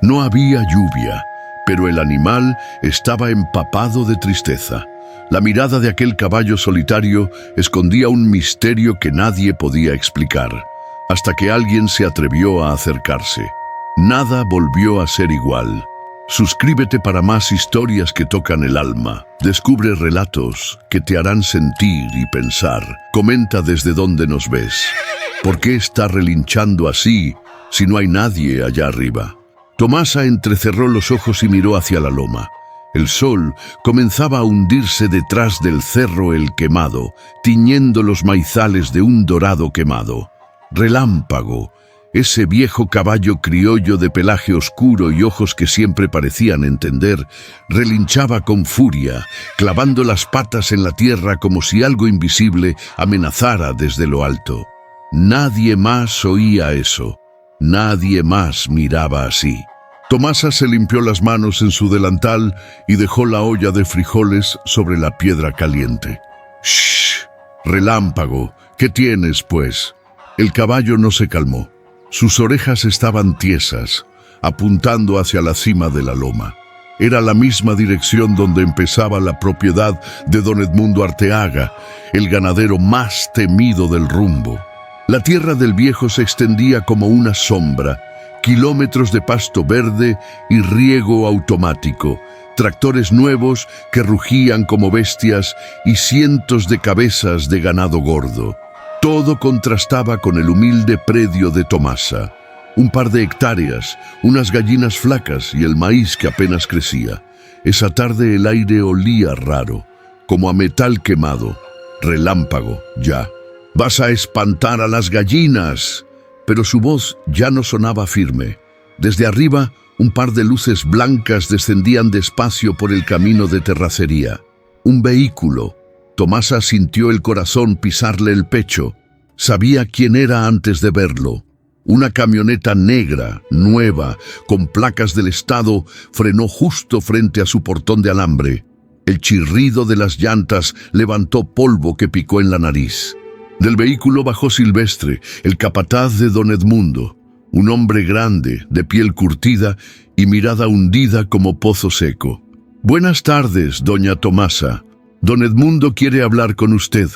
No había lluvia, pero el animal estaba empapado de tristeza. La mirada de aquel caballo solitario escondía un misterio que nadie podía explicar, hasta que alguien se atrevió a acercarse. Nada volvió a ser igual. Suscríbete para más historias que tocan el alma. Descubre relatos que te harán sentir y pensar. Comenta desde dónde nos ves. ¿Por qué está relinchando así si no hay nadie allá arriba? Tomasa entrecerró los ojos y miró hacia la loma. El sol comenzaba a hundirse detrás del cerro El Quemado, tiñendo los maizales de un dorado quemado. Relámpago, ese viejo caballo criollo de pelaje oscuro y ojos que siempre parecían entender, relinchaba con furia, clavando las patas en la tierra como si algo invisible amenazara desde lo alto. Nadie más oía eso, nadie más miraba así. Tomasa se limpió las manos en su delantal y dejó la olla de frijoles sobre la piedra caliente. ¡Shh! Relámpago, ¿qué tienes, pues? El caballo no se calmó. Sus orejas estaban tiesas, apuntando hacia la cima de la loma. Era la misma dirección donde empezaba la propiedad de don Edmundo Arteaga, el ganadero más temido del rumbo. La tierra del viejo se extendía como una sombra, kilómetros de pasto verde y riego automático, tractores nuevos que rugían como bestias y cientos de cabezas de ganado gordo. Todo contrastaba con el humilde predio de Tomasa. Un par de hectáreas, unas gallinas flacas y el maíz que apenas crecía. Esa tarde el aire olía raro, como a metal quemado. Relámpago, ya. «Vas a espantar a las gallinas». Pero su voz ya no sonaba firme. Desde arriba, un par de luces blancas descendían despacio por el camino de terracería. Un vehículo. Tomasa sintió el corazón pisarle el pecho. Sabía quién era antes de verlo. Una camioneta negra, nueva, con placas del estado, frenó justo frente a su portón de alambre. El chirrido de las llantas levantó polvo que picó en la nariz. Del vehículo bajó Silvestre, el capataz de don Edmundo, un hombre grande, de piel curtida y mirada hundida como pozo seco. «Buenas tardes, doña Tomasa. Don Edmundo quiere hablar con usted».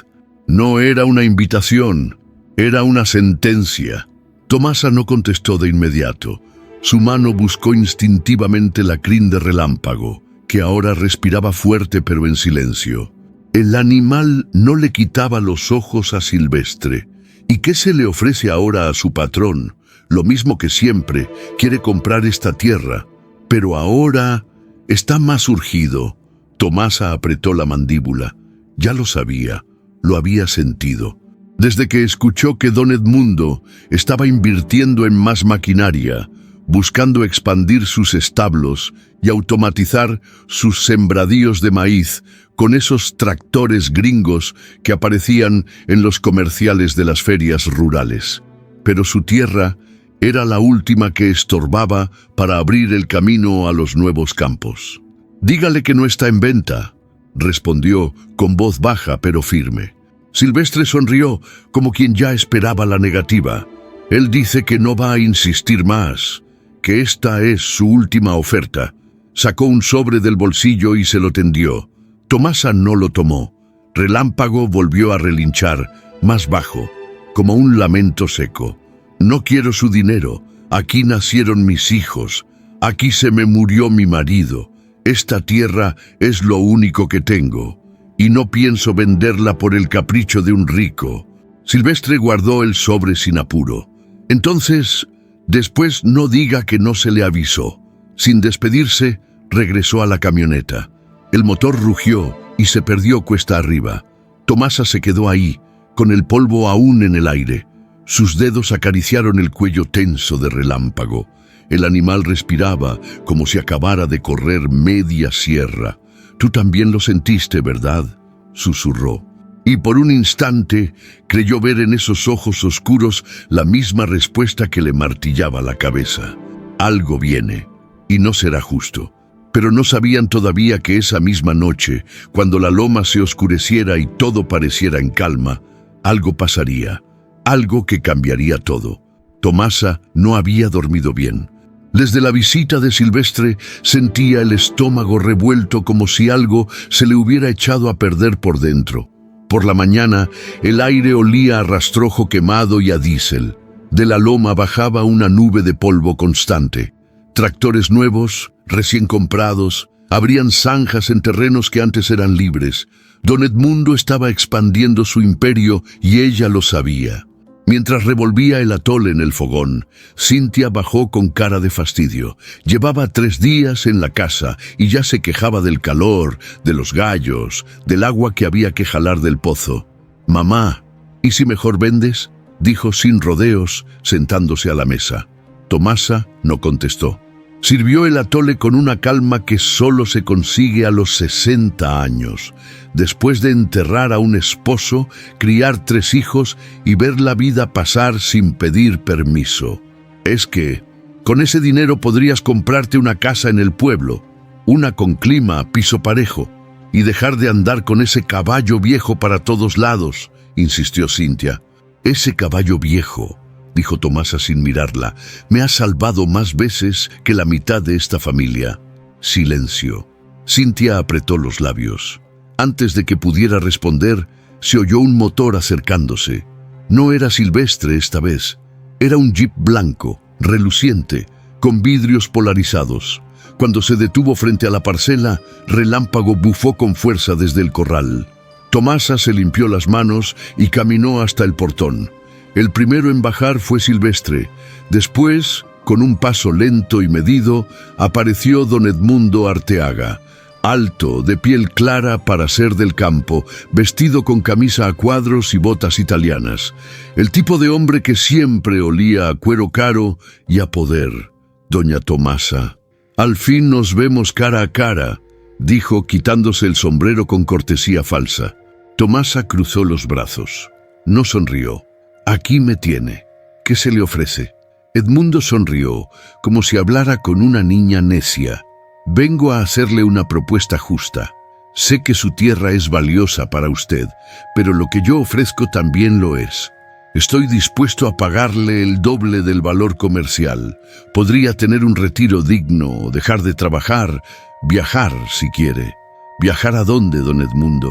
No era una invitación, era una sentencia. Tomasa no contestó de inmediato. Su mano buscó instintivamente la crin de Relámpago, que ahora respiraba fuerte pero en silencio. El animal no le quitaba los ojos a Silvestre. ¿Y qué se le ofrece ahora a su patrón? Lo mismo que siempre, quiere comprar esta tierra, pero ahora está más urgido. Tomasa apretó la mandíbula. Ya lo sabía, lo había sentido. Desde que escuchó que don Edmundo estaba invirtiendo en más maquinaria, buscando expandir sus establos y automatizar sus sembradíos de maíz con esos tractores gringos que aparecían en los comerciales de las ferias rurales. Pero su tierra era la última que estorbaba para abrir el camino a los nuevos campos. «Dígale que no está en venta», respondió con voz baja pero firme. Silvestre sonrió como quien ya esperaba la negativa. Él dice que no va a insistir más, que esta es su última oferta. Sacó un sobre del bolsillo y se lo tendió. Tomasa no lo tomó. Relámpago volvió a relinchar, más bajo, como un lamento seco. «No quiero su dinero. Aquí nacieron mis hijos. Aquí se me murió mi marido. Esta tierra es lo único que tengo, y no pienso venderla por el capricho de un rico». Silvestre guardó el sobre sin apuro. «Entonces, después no diga que no se le avisó». Sin despedirse, regresó a la camioneta. El motor rugió y se perdió cuesta arriba. Tomasa se quedó ahí, con el polvo aún en el aire. Sus dedos acariciaron el cuello tenso de Relámpago. El animal respiraba como si acabara de correr media sierra. «Tú también lo sentiste, ¿verdad?», susurró. Y por un instante creyó ver en esos ojos oscuros la misma respuesta que le martillaba la cabeza. Algo viene, y no será justo. Pero no sabían todavía que esa misma noche, cuando la loma se oscureciera y todo pareciera en calma, algo pasaría, algo que cambiaría todo. Tomasa no había dormido bien. Desde la visita de Silvestre sentía el estómago revuelto como si algo se le hubiera echado a perder por dentro. Por la mañana, el aire olía a rastrojo quemado y a diésel. De la loma bajaba una nube de polvo constante. Tractores nuevos, recién comprados, abrían zanjas en terrenos que antes eran libres. Don Edmundo estaba expandiendo su imperio y ella lo sabía. Mientras revolvía el atole en el fogón, Cintia bajó con cara de fastidio. Llevaba 3 días en la casa y ya se quejaba del calor, de los gallos, del agua que había que jalar del pozo. «Mamá, ¿y si mejor vendes?», dijo sin rodeos, sentándose a la mesa. Tomasa no contestó. Sirvió el atole con una calma que solo se consigue a los 60 años, después de enterrar a un esposo, criar 3 hijos y ver la vida pasar sin pedir permiso. Es que, con ese dinero podrías comprarte una casa en el pueblo, una con clima, piso parejo, y dejar de andar con ese caballo viejo para todos lados, insistió Cintia. Ese caballo viejo, dijo Tomasa sin mirarla, me ha salvado más veces que la mitad de esta familia. Silencio. Cintia apretó los labios. Antes de que pudiera responder, se oyó un motor acercándose. No era Silvestre esta vez. Era un jeep blanco, reluciente, con vidrios polarizados. Cuando se detuvo frente a la parcela, Relámpago bufó con fuerza desde el corral. Tomasa se limpió las manos y caminó hasta el portón. El primero en bajar fue Silvestre. Después, con un paso lento y medido, apareció don Edmundo Arteaga, alto, de piel clara para ser del campo, vestido con camisa a cuadros y botas italianas. El tipo de hombre que siempre olía a cuero caro y a poder. Doña Tomasa. «Al fin nos vemos cara a cara», dijo quitándose el sombrero con cortesía falsa. Tomasa cruzó los brazos. No sonrió. «Aquí me tiene. ¿Qué se le ofrece?». Edmundo sonrió, como si hablara con una niña necia. «Vengo a hacerle una propuesta justa. Sé que su tierra es valiosa para usted, pero lo que yo ofrezco también lo es. Estoy dispuesto a pagarle el doble del valor comercial. Podría tener un retiro digno, dejar de trabajar, viajar si quiere». «¿Viajar a dónde, don Edmundo?».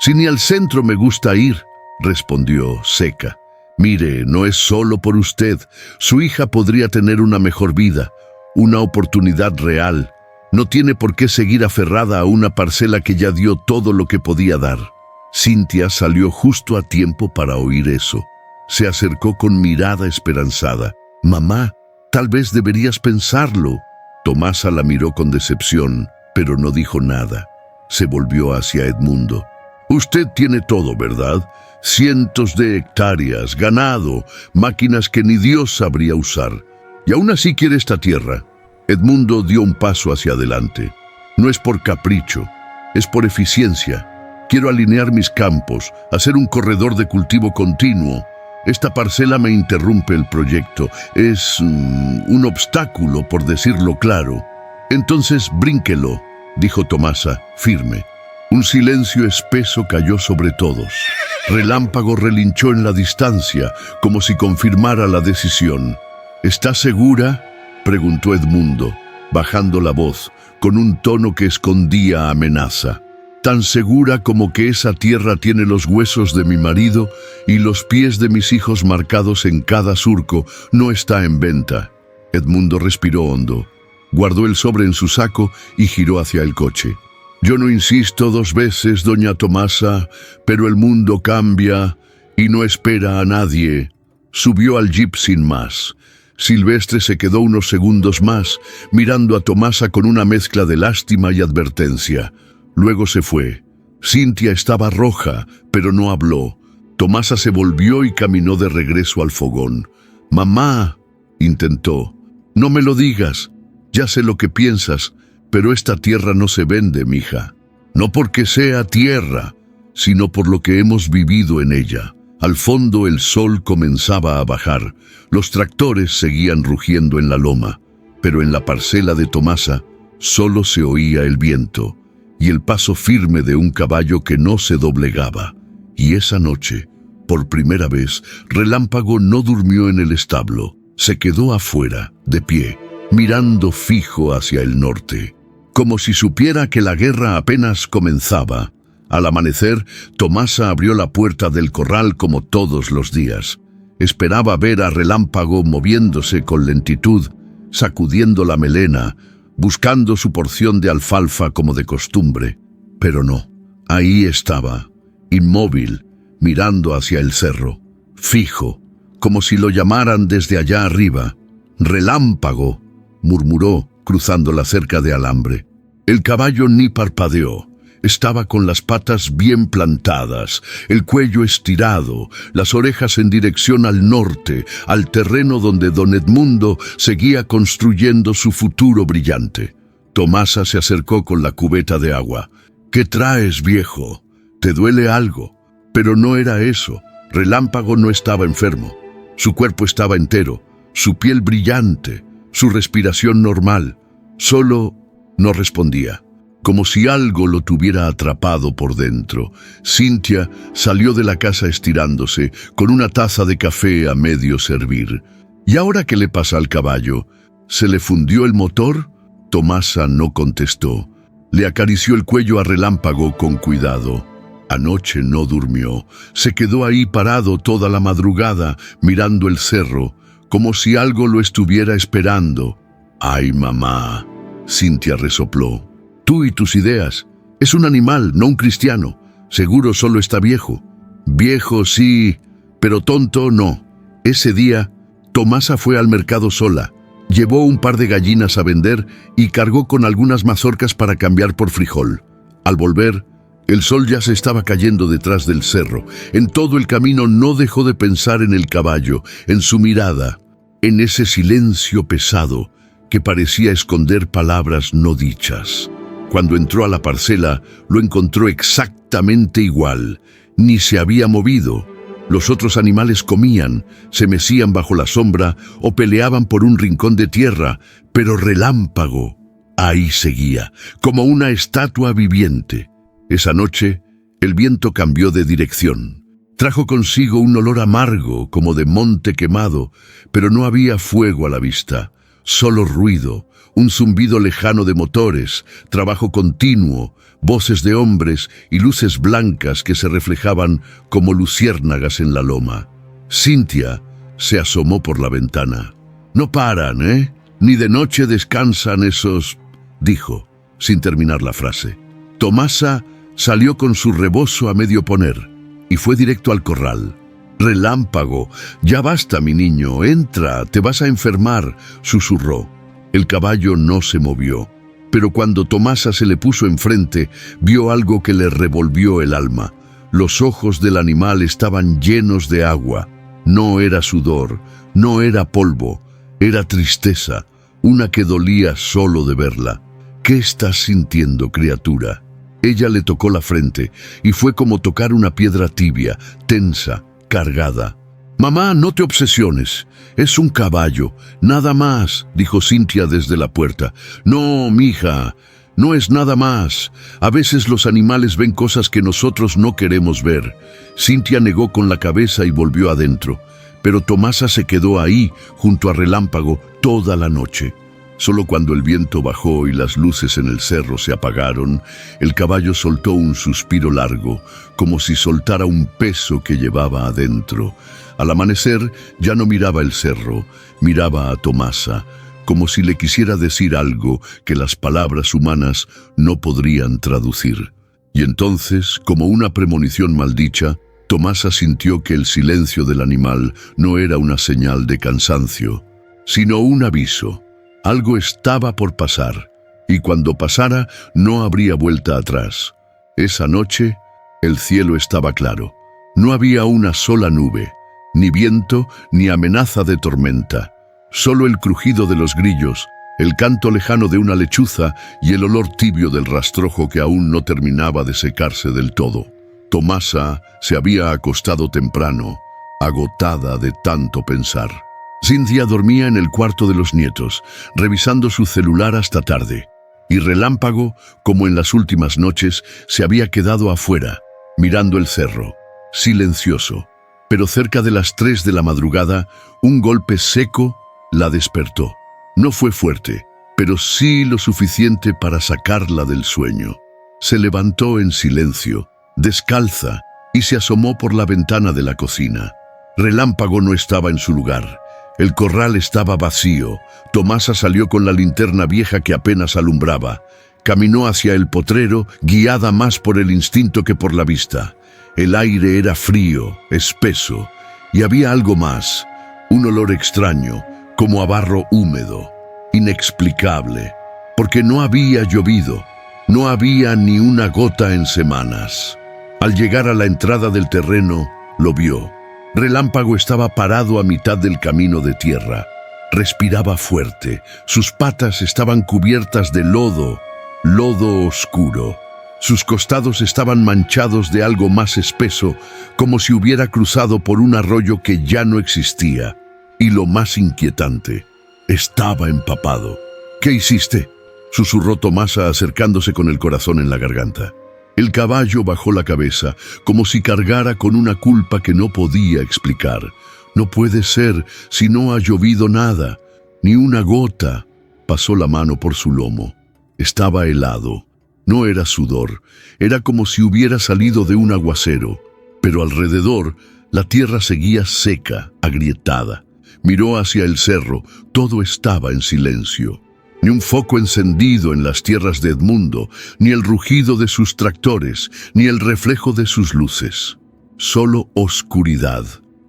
«Si ni al centro me gusta ir», respondió seca. «Mire, no es solo por usted. Su hija podría tener una mejor vida, una oportunidad real. No tiene por qué seguir aferrada a una parcela que ya dio todo lo que podía dar». Cintia salió justo a tiempo para oír eso. Se acercó con mirada esperanzada. «Mamá, tal vez deberías pensarlo». Tomasa la miró con decepción, pero no dijo nada. Se volvió hacia Edmundo. «Usted tiene todo, ¿verdad? Cientos de hectáreas, ganado, máquinas que ni Dios sabría usar. Y aún así quiere esta tierra». Edmundo dio un paso hacia adelante. «No es por capricho, es por eficiencia. Quiero alinear mis campos, hacer un corredor de cultivo continuo. Esta parcela me interrumpe el proyecto. Es un obstáculo, por decirlo claro». «Entonces brínquelo», dijo Tomasa, firme. Un silencio espeso cayó sobre todos. Relámpago relinchó en la distancia, como si confirmara la decisión. «¿Está segura?», preguntó Edmundo, bajando la voz, con un tono que escondía amenaza. «Tan segura como que esa tierra tiene los huesos de mi marido y los pies de mis hijos marcados en cada surco, no está en venta». Edmundo respiró hondo, guardó el sobre en su saco y giró hacia el coche. «Yo no insisto 2 veces, doña Tomasa, pero el mundo cambia y no espera a nadie». Subió al jeep sin más. Silvestre se quedó unos segundos más, mirando a Tomasa con una mezcla de lástima y advertencia. Luego se fue. Cintia estaba roja, pero no habló. Tomasa se volvió y caminó de regreso al fogón. «Mamá», intentó, «no me lo digas. Ya sé lo que piensas, pero esta tierra no se vende, mija. No porque sea tierra, sino por lo que hemos vivido en ella». Al fondo el sol comenzaba a bajar. Los tractores seguían rugiendo en la loma, pero en la parcela de Tomasa solo se oía el viento y el paso firme de un caballo que no se doblegaba. Y esa noche, por primera vez, Relámpago no durmió en el establo. Se quedó afuera, de pie, mirando fijo hacia el norte, como si supiera que la guerra apenas comenzaba. Al amanecer, Tomasa abrió la puerta del corral como todos los días. Esperaba ver a Relámpago moviéndose con lentitud, sacudiendo la melena, buscando su porción de alfalfa como de costumbre. Pero no, ahí estaba, inmóvil, mirando hacia el cerro, fijo, como si lo llamaran desde allá arriba. «Relámpago», murmuró, cruzando la cerca de alambre. El caballo ni parpadeó. Estaba con las patas bien plantadas, el cuello estirado, las orejas en dirección al norte, al terreno donde don Edmundo seguía construyendo su futuro brillante. Tomasa se acercó con la cubeta de agua. «¿Qué traes, viejo? ¿Te duele algo?» Pero no era eso. Relámpago no estaba enfermo. Su cuerpo estaba entero, su piel brillante, su respiración normal. Solo no respondía, como si algo lo tuviera atrapado por dentro. Cintia salió de la casa estirándose, con una taza de café a medio servir. «¿Y ahora qué le pasa al caballo? ¿Se le fundió el motor?» Tomasa no contestó. Le acarició el cuello a Relámpago con cuidado. Anoche no durmió. Se quedó ahí parado toda la madrugada, mirando el cerro, como si algo lo estuviera esperando. «Ay, mamá», Cintia resopló. «Tú y tus ideas. Es un animal, no un cristiano. Seguro solo está viejo». «Viejo sí, pero tonto no». Ese día, Tomasa fue al mercado sola. Llevó un par de gallinas a vender y cargó con algunas mazorcas para cambiar por frijol. Al volver, el sol ya se estaba cayendo detrás del cerro. En todo el camino no dejó de pensar en el caballo, en su mirada, en ese silencio pesado que parecía esconder palabras no dichas. Cuando entró a la parcela, lo encontró exactamente igual. Ni se había movido. Los otros animales comían, se mecían bajo la sombra o peleaban por un rincón de tierra, pero Relámpago ahí seguía, como una estatua viviente. Esa noche, el viento cambió de dirección. Trajo consigo un olor amargo, como de monte quemado, pero no había fuego a la vista. Solo ruido, un zumbido lejano de motores, trabajo continuo, voces de hombres y luces blancas que se reflejaban como luciérnagas en la loma. Cintia se asomó por la ventana. «No paran, ¿eh? Ni de noche descansan esos», dijo, sin terminar la frase. Tomasa salió con su rebozo a medio poner y fue directo al corral. «Relámpago, ya basta, mi niño, entra, te vas a enfermar», susurró. El caballo no se movió, pero cuando Tomasa se le puso enfrente, vio algo que le revolvió el alma. Los ojos del animal estaban llenos de agua. No era sudor, no era polvo, era tristeza, una que dolía solo de verla. «¿Qué estás sintiendo, criatura?». Ella le tocó la frente y fue como tocar una piedra tibia, tensa, cargada. «Mamá, no te obsesiones. Es un caballo, nada más», dijo Cintia desde la puerta. «No, mija, no es nada más. A veces los animales ven cosas que nosotros no queremos ver». Cintia negó con la cabeza y volvió adentro, pero Tomasa se quedó ahí, junto a Relámpago, toda la noche. Solo cuando el viento bajó y las luces en el cerro se apagaron, el caballo soltó un suspiro largo, como si soltara un peso que llevaba adentro. Al amanecer ya no miraba el cerro, miraba a Tomasa, como si le quisiera decir algo que las palabras humanas no podrían traducir. Y entonces, como una premonición maldicha, Tomasa sintió que el silencio del animal no era una señal de cansancio, sino un aviso. Algo estaba por pasar, y cuando pasara no habría vuelta atrás. Esa noche, el cielo estaba claro. No había una sola nube, ni viento, ni amenaza de tormenta. Solo el crujido de los grillos, el canto lejano de una lechuza y el olor tibio del rastrojo que aún no terminaba de secarse del todo. Tomasa se había acostado temprano, agotada de tanto pensar. Cintia dormía en el cuarto de los nietos, revisando su celular hasta tarde, y Relámpago, como en las últimas noches, se había quedado afuera, mirando el cerro, silencioso. Pero cerca de las 3 de la madrugada, un golpe seco la despertó. No fue fuerte, pero sí lo suficiente para sacarla del sueño. Se levantó en silencio, descalza, y se asomó por la ventana de la cocina. Relámpago no estaba en su lugar. El corral estaba vacío. Tomasa salió con la linterna vieja que apenas alumbraba. Caminó hacia el potrero, guiada más por el instinto que por la vista. El aire era frío, espeso, y había algo más, un olor extraño, como a barro húmedo, inexplicable, porque no había llovido, no había ni una gota en semanas. Al llegar a la entrada del terreno, lo vio. Relámpago estaba parado a mitad del camino de tierra. Respiraba fuerte, sus patas estaban cubiertas de lodo oscuro. Sus costados estaban manchados de algo más espeso, como si hubiera cruzado por un arroyo que ya no existía. Y lo más inquietante, estaba empapado. ¿Qué hiciste?, susurró Tomasa acercándose con el corazón en la garganta. El caballo bajó la cabeza, como si cargara con una culpa que no podía explicar. No puede ser, si no ha llovido nada, ni una gota. Pasó la mano por su lomo. Estaba helado. No era sudor, era como si hubiera salido de un aguacero. Pero alrededor, la tierra seguía seca, agrietada. Miró hacia el cerro, todo estaba en silencio. Ni un foco encendido en las tierras de Edmundo, ni el rugido de sus tractores, ni el reflejo de sus luces. Solo oscuridad.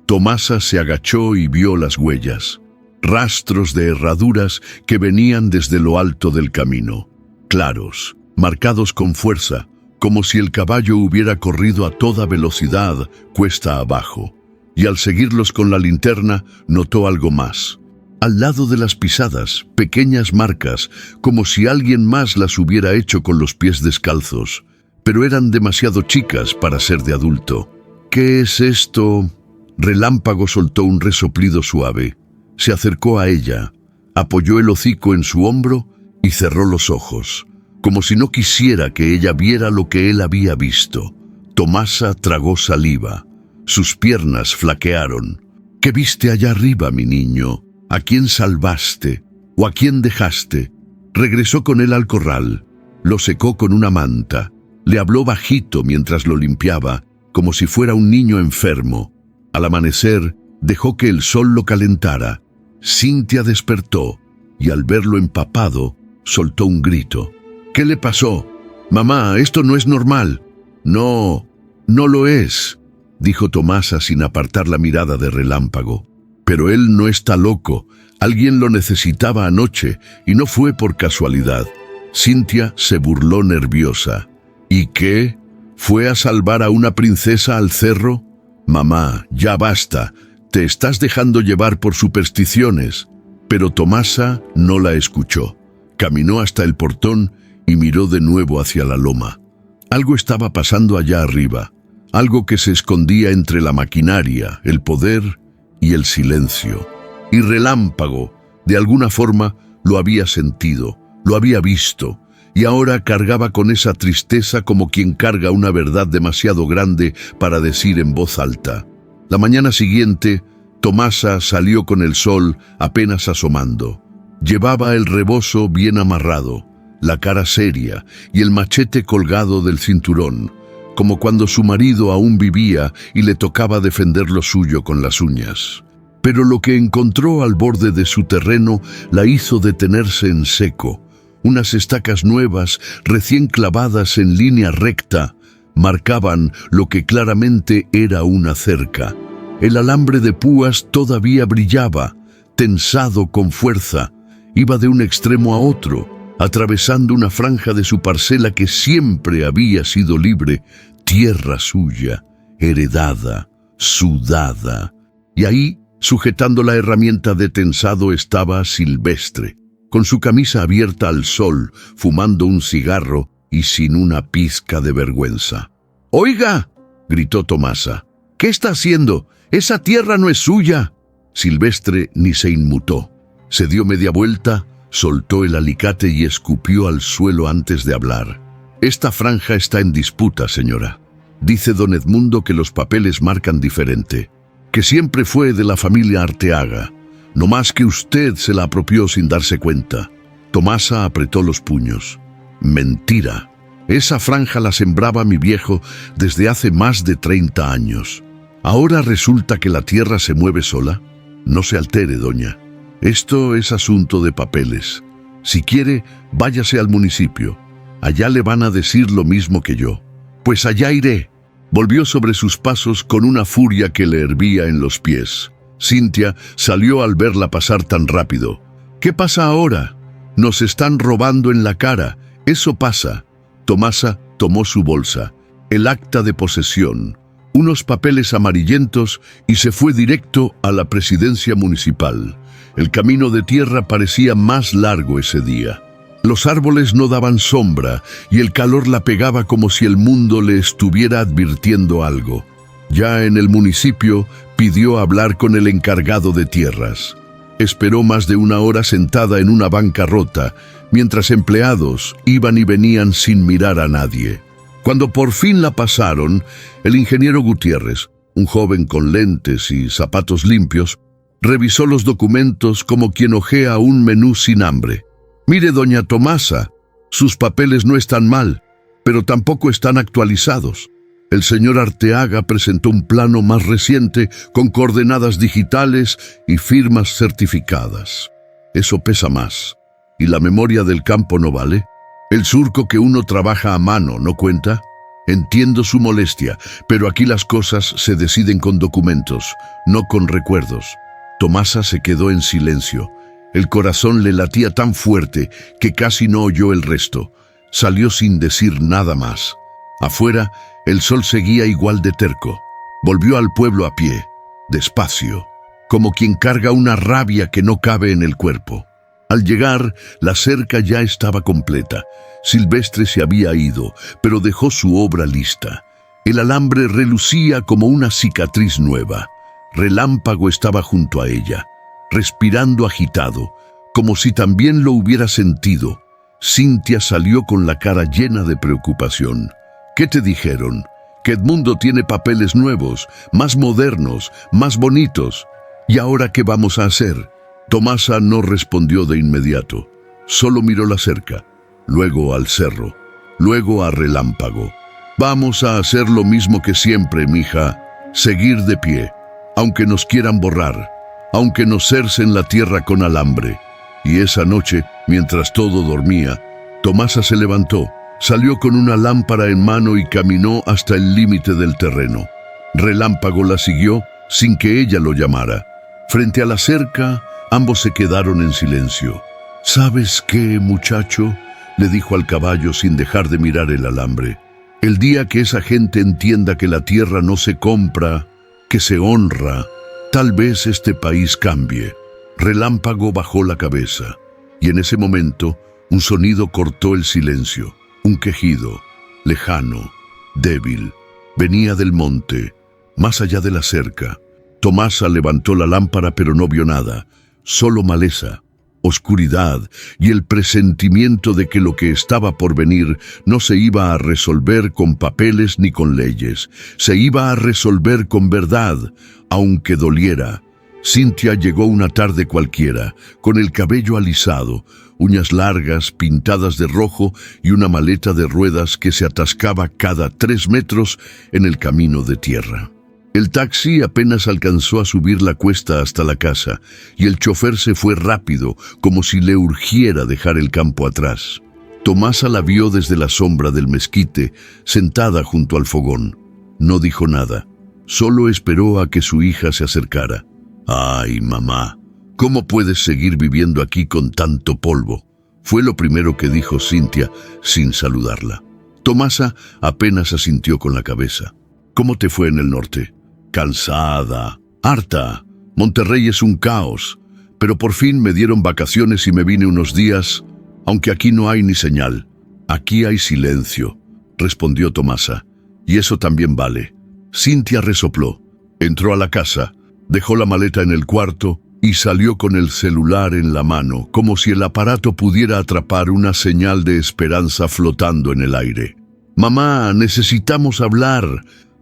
Tomasa se agachó y vio las huellas, rastros de herraduras que venían desde lo alto del camino, claros, marcados con fuerza, como si el caballo hubiera corrido a toda velocidad cuesta abajo. Y al seguirlos con la linterna, notó algo más. Al lado de las pisadas, pequeñas marcas, como si alguien más las hubiera hecho con los pies descalzos, pero eran demasiado chicas para ser de adulto. ¿Qué es esto? Relámpago soltó un resoplido suave. Se acercó a ella, apoyó el hocico en su hombro y cerró los ojos, como si no quisiera que ella viera lo que él había visto. Tomasa tragó saliva. Sus piernas flaquearon. ¿Qué viste allá arriba, mi niño? ¿A quién salvaste? ¿O a quién dejaste? Regresó con él al corral. Lo secó con una manta. Le habló bajito mientras lo limpiaba, como si fuera un niño enfermo. Al amanecer, dejó que el sol lo calentara. Cintia despertó y al verlo empapado, soltó un grito. ¿Qué le pasó? Mamá, esto no es normal. No, no lo es, dijo Tomasa sin apartar la mirada de Relámpago. Pero él no está loco. Alguien lo necesitaba anoche y no fue por casualidad. Cintia se burló nerviosa. ¿Y qué? ¿Fue a salvar a una princesa al cerro? Mamá, ya basta. Te estás dejando llevar por supersticiones. Pero Tomasa no la escuchó. Caminó hasta el portón y miró de nuevo hacia la loma. Algo estaba pasando allá arriba. Algo que se escondía entre la maquinaria, el poder y el silencio. Y Relámpago, de alguna forma, lo había sentido, lo había visto, y ahora cargaba con esa tristeza como quien carga una verdad demasiado grande para decir en voz alta. La mañana siguiente, Tomasa salió con el sol apenas asomando. Llevaba el rebozo bien amarrado, la cara seria y el machete colgado del cinturón, como cuando su marido aún vivía y le tocaba defender lo suyo con las uñas. Pero lo que encontró al borde de su terreno la hizo detenerse en seco. Unas estacas nuevas, recién clavadas en línea recta, marcaban lo que claramente era una cerca. El alambre de púas todavía brillaba, tensado con fuerza. Iba de un extremo a otro, atravesando una franja de su parcela que siempre había sido libre, tierra suya, heredada, sudada. Y ahí, sujetando la herramienta de tensado, estaba Silvestre, con su camisa abierta al sol, fumando un cigarro y sin una pizca de vergüenza. «¡Oiga!», gritó Tomasa. «¿Qué está haciendo? ¡Esa tierra no es suya!». Silvestre ni se inmutó. Se dio media vuelta, soltó el alicate y escupió al suelo antes de hablar. «Esta franja está en disputa, señora. Dice don Edmundo que los papeles marcan diferente, que siempre fue de la familia Arteaga. No más que usted se la apropió sin darse cuenta. Tomasa apretó los puños. Mentira. Esa franja la sembraba mi viejo desde hace más de 30 años. ¿Ahora resulta que la tierra se mueve sola? No se altere, doña. Esto es asunto de papeles. Si quiere, váyase al municipio. Allá le van a decir lo mismo que yo. Pues allá iré. Volvió sobre sus pasos con una furia que le hervía en los pies. Cintia salió al verla pasar tan rápido. ¿Qué pasa ahora? Nos están robando en la cara. Eso pasa. Tomasa tomó su bolsa, el acta de posesión, unos papeles amarillentos y se fue directo a la presidencia municipal. El camino de tierra parecía más largo ese día. Los árboles no daban sombra y el calor la pegaba como si el mundo le estuviera advirtiendo algo. Ya en el municipio pidió hablar con el encargado de tierras. Esperó más de una hora sentada en una banca rota, mientras empleados iban y venían sin mirar a nadie. Cuando por fin la pasaron, el ingeniero Gutiérrez, un joven con lentes y zapatos limpios, revisó los documentos como quien hojea un menú sin hambre. Mire, doña Tomasa, sus papeles no están mal, pero tampoco están actualizados. El señor Arteaga presentó un plano más reciente con coordenadas digitales y firmas certificadas. Eso pesa más. ¿Y la memoria del campo no vale? ¿El surco que uno trabaja a mano no cuenta? Entiendo su molestia, pero aquí las cosas se deciden con documentos, no con recuerdos. Tomasa se quedó en silencio. El corazón le latía tan fuerte que casi no oyó el resto. Salió sin decir nada más. Afuera, el sol seguía igual de terco. Volvió al pueblo a pie, despacio, como quien carga una rabia que no cabe en el cuerpo. Al llegar, la cerca ya estaba completa. Silvestre se había ido, pero dejó su obra lista. El alambre relucía como una cicatriz nueva. Relámpago estaba junto a ella, respirando agitado, como si también lo hubiera sentido. Cintia salió con la cara llena de preocupación. ¿Qué te dijeron? Que Edmundo tiene papeles nuevos, más modernos, más bonitos. ¿Y ahora qué vamos a hacer? Tomasa no respondió de inmediato. Solo miró la cerca, luego al cerro, luego a Relámpago. Vamos a hacer lo mismo que siempre, mija. Seguir de pie, aunque nos quieran borrar, aunque nos cercen la tierra con alambre. Y esa noche, mientras todo dormía, Tomasa se levantó. Salió con una lámpara en mano y caminó hasta el límite del terreno. Relámpago la siguió sin que ella lo llamara. Frente a la cerca, ambos se quedaron en silencio. ¿Sabes qué, muchacho?, le dijo al caballo sin dejar de mirar el alambre. El día que esa gente entienda que la tierra no se compra, que se honra, tal vez este país cambie. Relámpago bajó la cabeza, y en ese momento un sonido cortó el silencio. Un quejido, lejano, débil, venía del monte, más allá de la cerca. Tomasa levantó la lámpara pero no vio nada, solo maleza, oscuridad y el presentimiento de que lo que estaba por venir no se iba a resolver con papeles ni con leyes, se iba a resolver con verdad, aunque doliera. Cintia llegó una tarde cualquiera, con el cabello alisado, uñas largas pintadas de rojo y una maleta de ruedas que se atascaba cada 3 metros en el camino de tierra. El taxi apenas alcanzó a subir la cuesta hasta la casa y el chofer se fue rápido, como si le urgiera dejar el campo atrás. Tomasa la vio desde la sombra del mezquite, sentada junto al fogón. No dijo nada, solo esperó a que su hija se acercara. «Ay, mamá, ¿cómo puedes seguir viviendo aquí con tanto polvo?», fue lo primero que dijo Cintia sin saludarla. Tomasa apenas asintió con la cabeza. «¿Cómo te fue en el norte?». «Cansada, harta. Monterrey es un caos, pero por fin me dieron vacaciones y me vine unos días, aunque aquí no hay ni señal. Aquí hay silencio», respondió Tomasa, «y eso también vale». Cintia resopló, entró a la casa, dejó la maleta en el cuarto y salió con el celular en la mano, como si el aparato pudiera atrapar una señal de esperanza flotando en el aire. «Mamá, necesitamos hablar».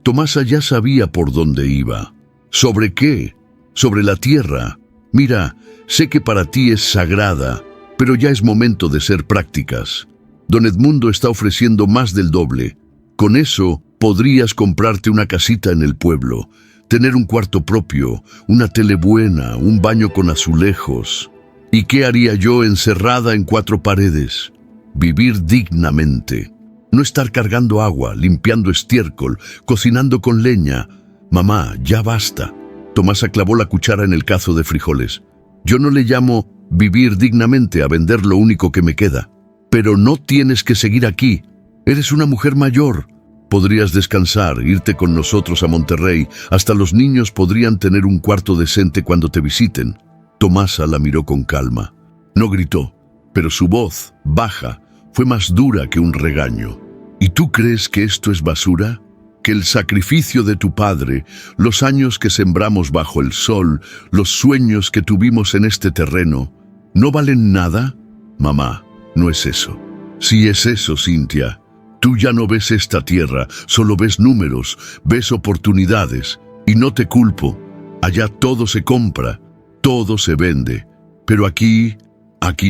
Tomasa ya sabía por dónde iba. ¿Sobre qué? Sobre la tierra. Mira, sé que para ti es sagrada, pero ya es momento de ser prácticas. Don Edmundo está ofreciendo más del doble. Con eso podrías comprarte una casita en el pueblo, tener un cuarto propio, una tele buena, un baño con azulejos. ¿Y qué haría yo encerrada en 4 paredes? Vivir dignamente. No estar cargando agua, limpiando estiércol, cocinando con leña. Mamá, ya basta. Tomasa clavó la cuchara en el cazo de frijoles. Yo no le llamo vivir dignamente a vender lo único que me queda. Pero no tienes que seguir aquí. Eres una mujer mayor. Podrías descansar, irte con nosotros a Monterrey. Hasta los niños podrían tener un cuarto decente cuando te visiten. Tomasa la miró con calma. No gritó, pero su voz, baja, fue más dura que un regaño. ¿Y tú crees que esto es basura? ¿Que el sacrificio de tu padre, los años que sembramos bajo el sol, los sueños que tuvimos en este terreno, no valen nada? Mamá, no es eso. Sí es eso, Cintia. Tú ya no ves esta tierra, solo ves números, ves oportunidades. Y no te culpo. Allá todo se compra, todo se vende. Pero aquí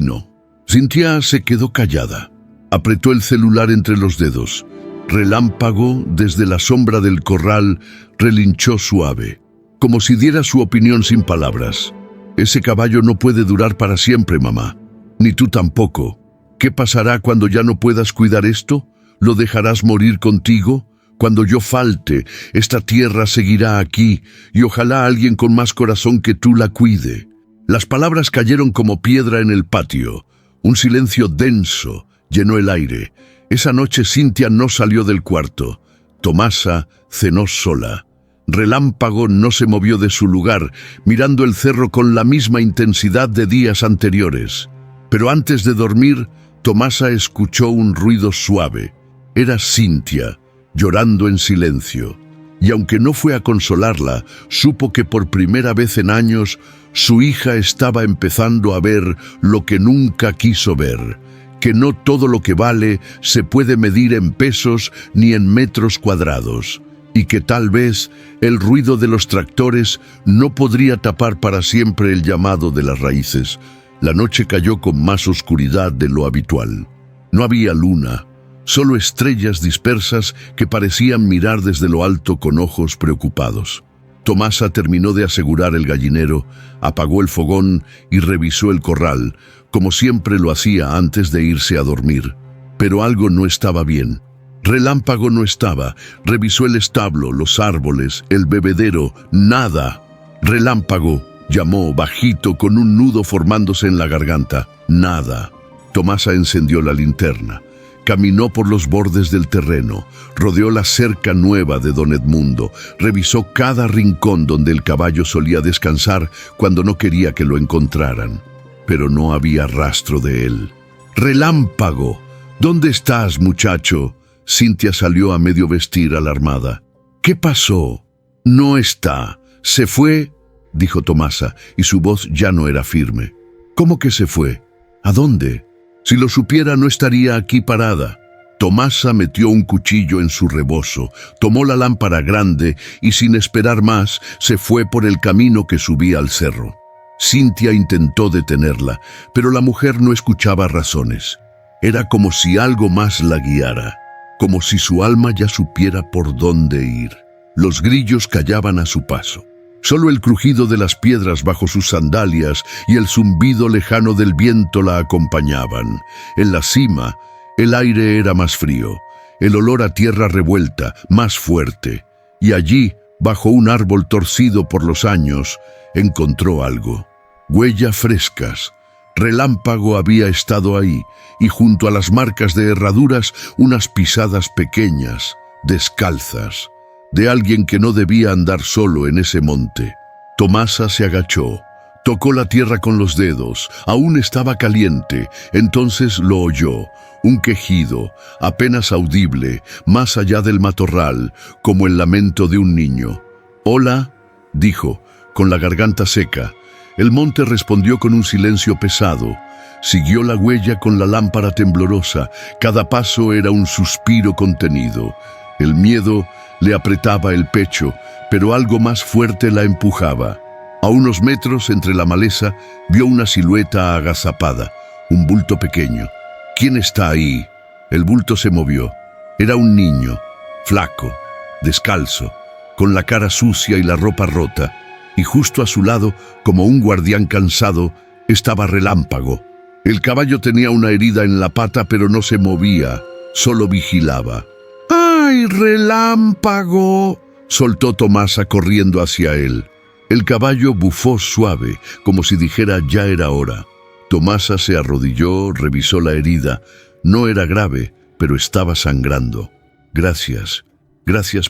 no. Cintia se quedó callada. Apretó el celular entre los dedos. Relámpago, desde la sombra del corral, relinchó suave, como si diera su opinión sin palabras. Ese caballo no puede durar para siempre, mamá. Ni tú tampoco. ¿Qué pasará cuando ya no puedas cuidar esto? ¿Lo dejarás morir contigo? Cuando yo falte, esta tierra seguirá aquí, y ojalá alguien con más corazón que tú la cuide. Las palabras cayeron como piedra en el patio. Un silencio denso llenó el aire. Esa noche Cintia no salió del cuarto. Tomasa cenó sola. Relámpago no se movió de su lugar, mirando el cerro con la misma intensidad de días anteriores. Pero antes de dormir, Tomasa escuchó un ruido suave. Era Cintia, llorando en silencio. Y aunque no fue a consolarla, supo que por primera vez en años su hija estaba empezando a ver lo que nunca quiso ver. Que no todo lo que vale se puede medir en pesos ni en metros cuadrados, y que tal vez el ruido de los tractores no podría tapar para siempre el llamado de las raíces. La noche cayó con más oscuridad de lo habitual. No había luna, solo estrellas dispersas que parecían mirar desde lo alto con ojos preocupados. Tomasa terminó de asegurar el gallinero, apagó el fogón y revisó el corral, como siempre lo hacía antes de irse a dormir. Pero algo no estaba bien. Relámpago no estaba. Revisó el establo, los árboles, el bebedero, nada. Relámpago llamó bajito con un nudo formándose en la garganta. Nada. Tomasa encendió la linterna. Caminó por los bordes del terreno, rodeó la cerca nueva de don Edmundo, revisó cada rincón donde el caballo solía descansar cuando no quería que lo encontraran. Pero no había rastro de él. ¡Relámpago! ¿Dónde estás, muchacho? Cintia salió a medio vestir alarmada. ¿Qué pasó? No está. ¿Se fue? Dijo Tomasa, y su voz ya no era firme. ¿Cómo que se fue? ¿A dónde? Si lo supiera, no estaría aquí parada. Tomasa metió un cuchillo en su rebozo, tomó la lámpara grande y sin esperar más, se fue por el camino que subía al cerro. Cintia intentó detenerla, pero la mujer no escuchaba razones. Era como si algo más la guiara, como si su alma ya supiera por dónde ir. Los grillos callaban a su paso. Solo el crujido de las piedras bajo sus sandalias y el zumbido lejano del viento la acompañaban. En la cima, el aire era más frío, el olor a tierra revuelta, más fuerte. Y allí, bajo un árbol torcido por los años, encontró algo. Huellas frescas. Relámpago había estado ahí, y junto a las marcas de herraduras, unas pisadas pequeñas, descalzas, de alguien que no debía andar solo en ese monte. Tomasa se agachó, tocó la tierra con los dedos, aún estaba caliente, entonces lo oyó, un quejido, apenas audible, más allá del matorral, como el lamento de un niño. «Hola», dijo, con la garganta seca. El monte respondió con un silencio pesado. Siguió la huella con la lámpara temblorosa, cada paso era un suspiro contenido. El miedo le apretaba el pecho, pero algo más fuerte la empujaba. A unos metros, entre la maleza, vio una silueta agazapada, un bulto pequeño. ¿Quién está ahí? El bulto se movió. Era un niño, flaco, descalzo, con la cara sucia y la ropa rota, y justo a su lado, como un guardián cansado, estaba Relámpago. El caballo tenía una herida en la pata, pero no se movía, solo vigilaba. ¡Ay, Relámpago!, soltó Tomasa corriendo hacia él. El caballo bufó suave, como si dijera ya era hora. Tomasa se arrodilló, revisó la herida. No era grave, pero estaba sangrando. Gracias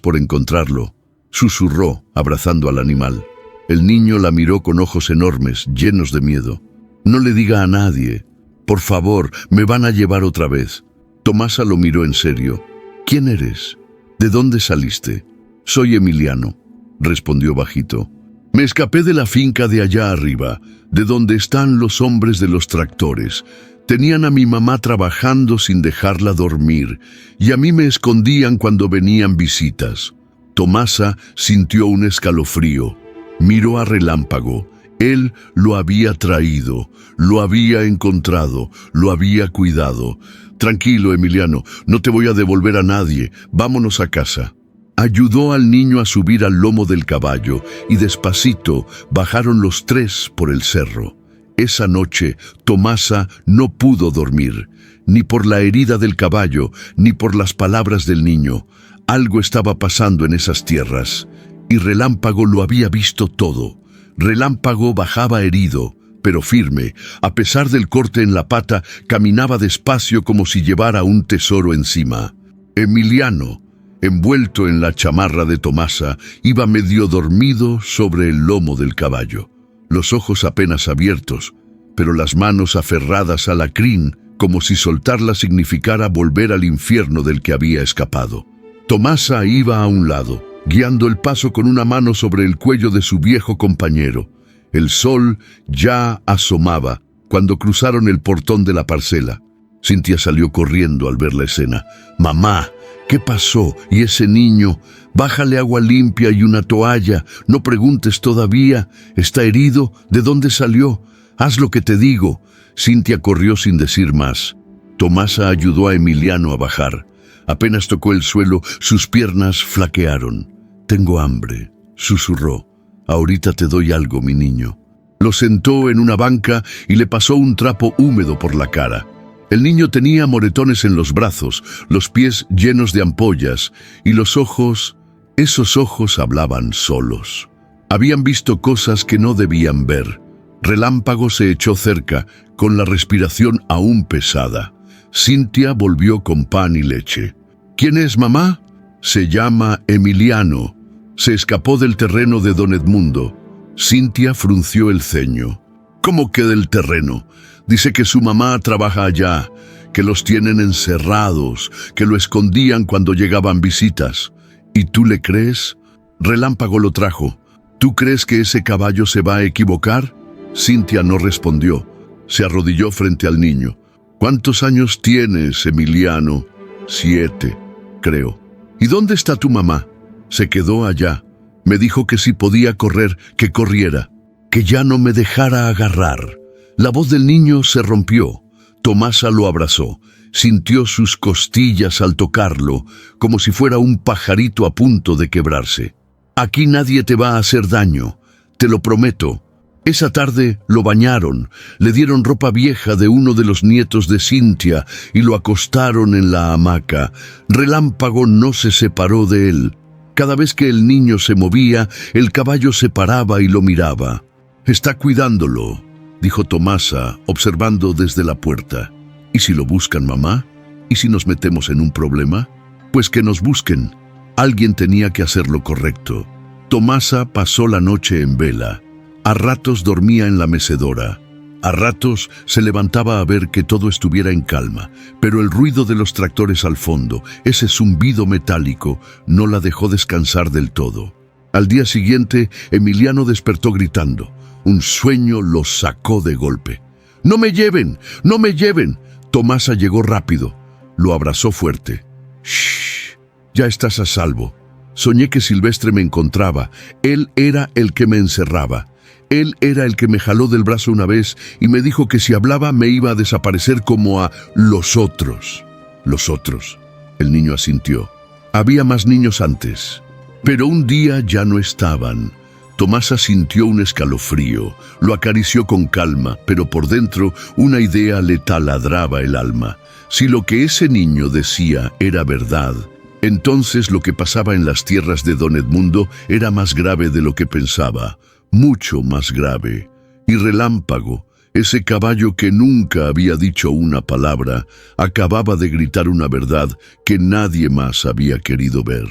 por encontrarlo, susurró, abrazando al animal. El niño la miró con ojos enormes, llenos de miedo. No le diga a nadie. Por favor, me van a llevar otra vez. Tomasa lo miró en serio. ¿Quién eres? ¿De dónde saliste? Soy Emiliano, respondió bajito. Me escapé de la finca de allá arriba, de donde están los hombres de los tractores. Tenían a mi mamá trabajando sin dejarla dormir, y a mí me escondían cuando venían visitas. Tomasa sintió un escalofrío. Miró a Relámpago. Él lo había traído, lo había encontrado, lo había cuidado. Tranquilo, Emiliano, no te voy a devolver a nadie. Vámonos a casa. Ayudó al niño a subir al lomo del caballo y despacito bajaron los tres por el cerro. Esa noche Tomasa no pudo dormir, ni por la herida del caballo, ni por las palabras del niño. Algo estaba pasando en esas tierras, y Relámpago lo había visto todo. Relámpago bajaba herido, pero firme. A pesar del corte en la pata, caminaba despacio como si llevara un tesoro encima. Emiliano, envuelto en la chamarra de Tomasa, iba medio dormido sobre el lomo del caballo. Los ojos apenas abiertos, pero las manos aferradas a la crin, como si soltarla significara volver al infierno del que había escapado. Tomasa iba a un lado, guiando el paso con una mano sobre el cuello de su viejo compañero. El sol ya asomaba cuando cruzaron el portón de la parcela. Cintia salió corriendo al ver la escena. «Mamá, ¿qué pasó? ¿Y ese niño? Bájale agua limpia y una toalla. No preguntes todavía. ¿Está herido? ¿De dónde salió? Haz lo que te digo». Cintia corrió sin decir más. Tomasa ayudó a Emiliano a bajar. Apenas tocó el suelo, sus piernas flaquearon. «Tengo hambre», susurró. «Ahorita te doy algo, mi niño». Lo sentó en una banca y le pasó un trapo húmedo por la cara. El niño tenía moretones en los brazos, los pies llenos de ampollas, y los ojos, esos ojos hablaban solos. Habían visto cosas que no debían ver. Relámpago se echó cerca, con la respiración aún pesada. Cintia volvió con pan y leche. «¿Quién es, mamá?» «Se llama Emiliano. Se escapó del terreno de don Edmundo». Cintia frunció el ceño. «¿Cómo que del terreno? Dice que su mamá trabaja allá, que los tienen encerrados, que lo escondían cuando llegaban visitas. ¿Y tú le crees?» Relámpago lo trajo. «¿Tú crees que ese caballo se va a equivocar?» Cintia no respondió. Se arrodilló frente al niño. «¿Cuántos años tienes, Emiliano?» 7, creo. «¿Y dónde está tu mamá?» «Se quedó allá. Me dijo que si podía correr, que corriera, que ya no me dejara agarrar». La voz del niño se rompió. Tomasa lo abrazó. Sintió sus costillas al tocarlo, como si fuera un pajarito a punto de quebrarse. «Aquí nadie te va a hacer daño, te lo prometo». Esa tarde lo bañaron, le dieron ropa vieja de uno de los nietos de Cintia y lo acostaron en la hamaca. Relámpago no se separó de él. Cada vez que el niño se movía, el caballo se paraba y lo miraba. «Está cuidándolo», dijo Tomasa, observando desde la puerta. «¿Y si lo buscan, mamá? ¿Y si nos metemos en un problema? Pues que nos busquen». Alguien tenía que hacer lo correcto. Tomasa pasó la noche en vela. A ratos dormía en la mecedora. A ratos se levantaba a ver que todo estuviera en calma, pero el ruido de los tractores al fondo, ese zumbido metálico, no la dejó descansar del todo. Al día siguiente, Emiliano despertó gritando. Un sueño lo sacó de golpe. «¡No me lleven! ¡No me lleven!» Tomasa llegó rápido. Lo abrazó fuerte. «Shh, ya estás a salvo. Soñé que Silvestre me encontraba. Él era el que me encerraba. Él era el que me jaló del brazo una vez y me dijo que si hablaba me iba a desaparecer como a los otros. Los otros. El niño asintió. Había más niños antes, pero un día ya no estaban. Tomasa sintió un escalofrío, lo acarició con calma, pero por dentro una idea le taladraba el alma. Si lo que ese niño decía era verdad, entonces lo que pasaba en las tierras de don Edmundo era más grave de lo que pensaba, mucho más grave. Y Relámpago, ese caballo que nunca había dicho una palabra, acababa de gritar una verdad que nadie más había querido ver.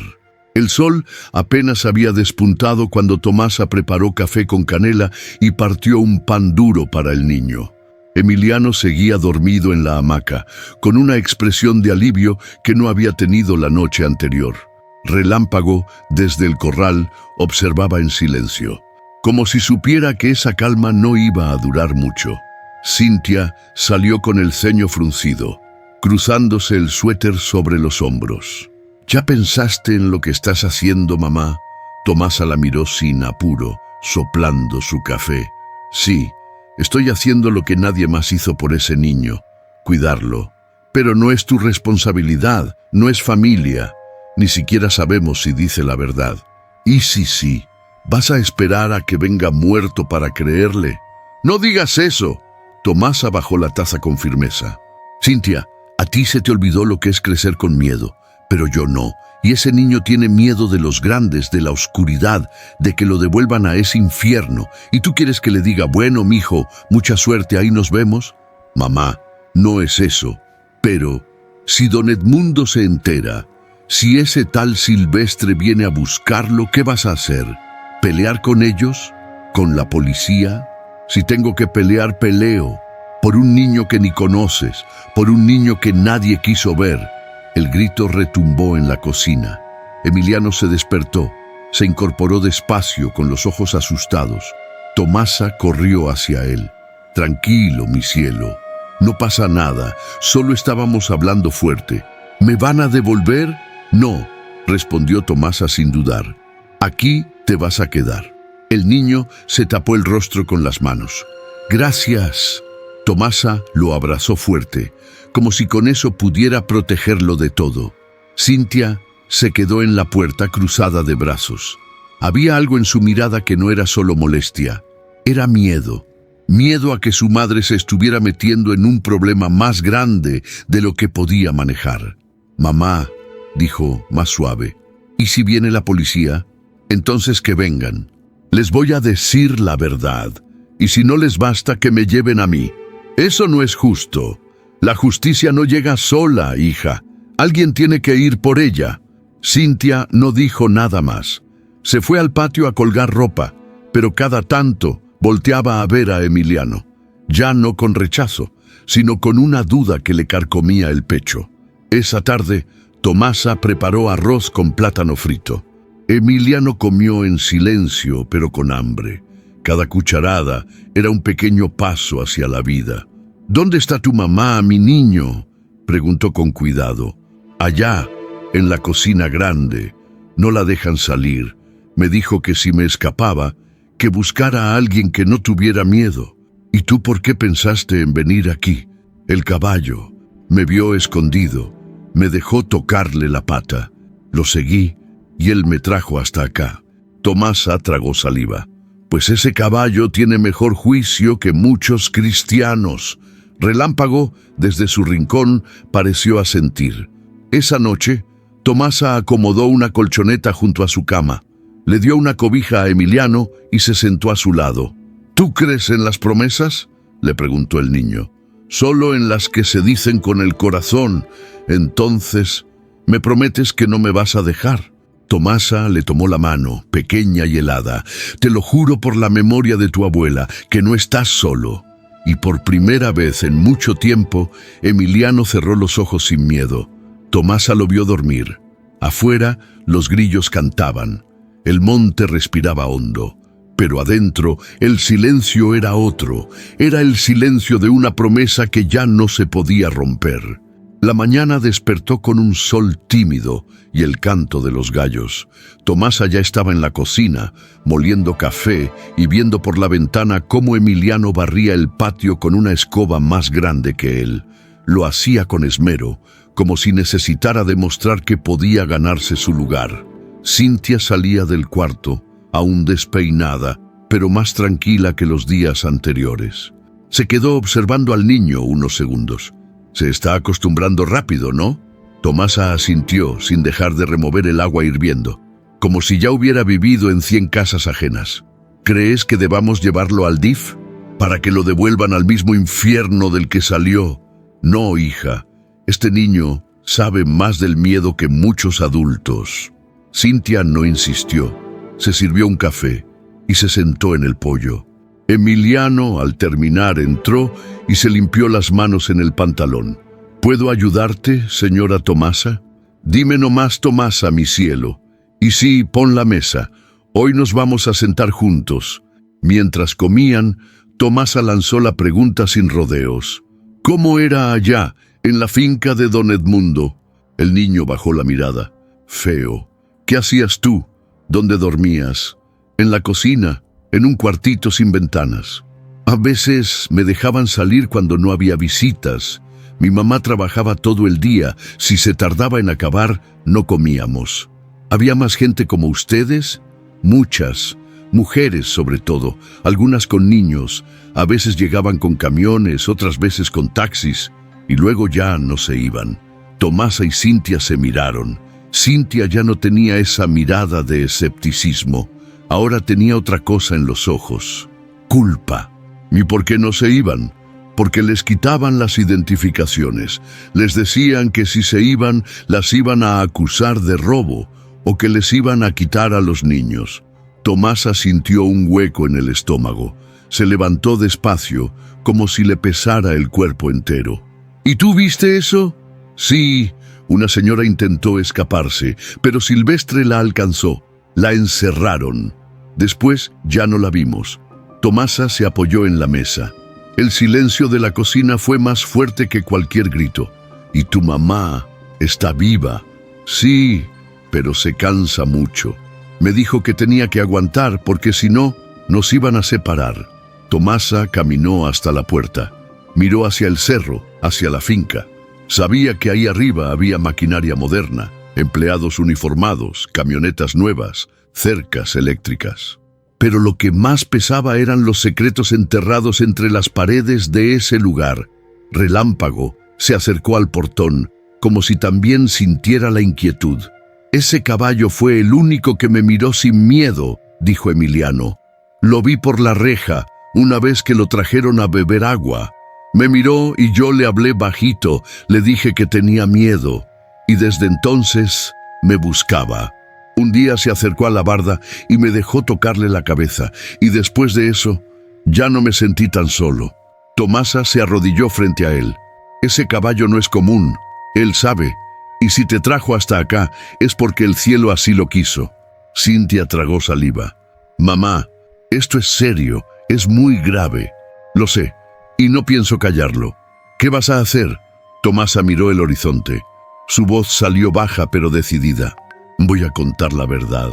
El sol apenas había despuntado cuando Tomasa preparó café con canela y partió un pan duro para el niño. Emiliano seguía dormido en la hamaca, con una expresión de alivio que no había tenido la noche anterior. Relámpago, desde el corral, observaba en silencio, como si supiera que esa calma no iba a durar mucho. Cintia salió con el ceño fruncido, cruzándose el suéter sobre los hombros. ¿Ya pensaste en lo que estás haciendo, mamá? Tomasa la miró sin apuro, soplando su café. Sí, estoy haciendo lo que nadie más hizo por ese niño, cuidarlo. Pero no es tu responsabilidad, no es familia. Ni siquiera sabemos si dice la verdad. ¿Y si sí? ¿Vas a esperar a que venga muerto para creerle? ¡No digas eso! Tomasa bajó la taza con firmeza. Cintia, a ti se te olvidó lo que es crecer con miedo, pero yo no. Y ese niño tiene miedo de los grandes, de la oscuridad, de que lo devuelvan a ese infierno. ¿Y tú quieres que le diga, bueno, mijo, mucha suerte, ahí nos vemos? Mamá, no es eso. Pero, si don Edmundo se entera, si ese tal Silvestre viene a buscarlo, ¿qué vas a hacer? ¿Pelear con ellos? ¿Con la policía? Si tengo que pelear, peleo. Por un niño que ni conoces, por un niño que nadie quiso ver. El grito retumbó en la cocina. Emiliano se despertó, se incorporó despacio con los ojos asustados. Tomasa corrió hacia él. Tranquilo, mi cielo. No pasa nada, solo estábamos hablando fuerte. ¿Me van a devolver? No, respondió Tomasa sin dudar. Aquí te vas a quedar. El niño se tapó el rostro con las manos. Gracias. Tomasa lo abrazó fuerte, como si con eso pudiera protegerlo de todo. Cintia se quedó en la puerta cruzada de brazos. Había algo en su mirada que no era solo molestia, era miedo. Miedo a que su madre se estuviera metiendo en un problema más grande de lo que podía manejar. Mamá, dijo más suave, ¿y si viene la policía? Entonces que vengan. Les voy a decir la verdad, y si no les basta que me lleven a mí. Eso no es justo. La justicia no llega sola, hija. Alguien tiene que ir por ella. Cintia no dijo nada más. Se fue al patio a colgar ropa, pero cada tanto volteaba a ver a Emiliano. Ya no con rechazo, sino con una duda que le carcomía el pecho. Esa tarde, Tomasa preparó arroz con plátano frito. Emiliano comió en silencio, pero con hambre. Cada cucharada era un pequeño paso hacia la vida. ¿Dónde está tu mamá, mi niño?, preguntó con cuidado. Allá, en la cocina grande. No la dejan salir. Me dijo que si me escapaba, que buscara a alguien que no tuviera miedo. ¿Y tú por qué pensaste en venir aquí? El caballo me vio escondido, me dejó tocarle la pata. Lo seguí y él me trajo hasta acá. Tomasa tragó saliva. Pues ese caballo tiene mejor juicio que muchos cristianos. Relámpago, desde su rincón, pareció asentir. Esa noche, Tomasa acomodó una colchoneta junto a su cama. Le dio una cobija a Emiliano y se sentó a su lado. ¿Tú crees en las promesas?, le preguntó el niño. Solo en las que se dicen con el corazón. Entonces, ¿me prometes que no me vas a dejar? Tomasa le tomó la mano, pequeña y helada. Te lo juro por la memoria de tu abuela, que no estás solo. Y por primera vez en mucho tiempo, Emiliano cerró los ojos sin miedo. Tomasa lo vio dormir. Afuera, los grillos cantaban. El monte respiraba hondo. Pero adentro, el silencio era otro. Era el silencio de una promesa que ya no se podía romper. La mañana despertó con un sol tímido y el canto de los gallos. Tomasa ya estaba en la cocina, moliendo café y viendo por la ventana cómo Emiliano barría el patio con una escoba más grande que él. Lo hacía con esmero, como si necesitara demostrar que podía ganarse su lugar. Cintia salía del cuarto, aún despeinada, pero más tranquila que los días anteriores. Se quedó observando al niño unos segundos. Se está acostumbrando rápido, ¿no? Tomasa asintió sin dejar de remover el agua hirviendo, como si ya hubiera vivido en 100 casas ajenas. ¿Crees que debamos llevarlo al DIF para que lo devuelvan al mismo infierno del que salió? No, hija. Este niño sabe más del miedo que muchos adultos. Cintia no insistió. Se sirvió un café y se sentó en el pollo. Emiliano, al terminar, entró y se limpió las manos en el pantalón. ¿Puedo ayudarte, señora Tomasa? Dime nomás, Tomasa, mi cielo. Y sí, pon la mesa. Hoy nos vamos a sentar juntos. Mientras comían, Tomasa lanzó la pregunta sin rodeos. ¿Cómo era allá, en la finca de don Edmundo? El niño bajó la mirada. Feo. ¿Qué hacías tú? ¿Dónde dormías? En la cocina, en un cuartito sin ventanas. A veces me dejaban salir cuando no había visitas. Mi mamá trabajaba todo el día. Si se tardaba en acabar, no comíamos. ¿Había más gente como ustedes? Muchas. Mujeres sobre todo, algunas con niños. A veces llegaban con camiones, otras veces con taxis. Y luego ya no se iban. Tomasa y Cintia se miraron. Cintia ya no tenía esa mirada de escepticismo. Ahora tenía otra cosa en los ojos. Culpa. ¿Y por qué no se iban? Porque les quitaban las identificaciones. Les decían que si se iban, las iban a acusar de robo o que les iban a quitar a los niños. Tomasa sintió un hueco en el estómago. Se levantó despacio, como si le pesara el cuerpo entero. ¿Y tú viste eso? Sí, una señora intentó escaparse, pero Silvestre la alcanzó. La encerraron. Después ya no la vimos. Tomasa se apoyó en la mesa. El silencio de la cocina fue más fuerte que cualquier grito. ¿Y tu mamá está viva? Sí, pero se cansa mucho. Me dijo que tenía que aguantar porque si no, nos iban a separar. Tomasa caminó hasta la puerta. Miró hacia el cerro, hacia la finca. Sabía que ahí arriba había maquinaria moderna, empleados uniformados, camionetas nuevas, cercas eléctricas. Pero lo que más pesaba eran los secretos enterrados entre las paredes de ese lugar. Relámpago se acercó al portón, como si también sintiera la inquietud. «Ese caballo fue el único que me miró sin miedo», dijo Emiliano. «Lo vi por la reja, una vez que lo trajeron a beber agua. Me miró y yo le hablé bajito, le dije que tenía miedo. Y desde entonces me buscaba. Un día se acercó a la barda y me dejó tocarle la cabeza, y después de eso ya no me sentí tan solo». Tomasa se arrodilló frente a él. «Ese caballo no es común, él sabe, y si te trajo hasta acá es porque el cielo así lo quiso». Cintia tragó saliva. «Mamá, esto es serio, es muy grave. Lo sé, y no pienso callarlo. ¿Qué vas a hacer?» Tomasa miró el horizonte. Su voz salió baja pero decidida. «Voy a contar la verdad,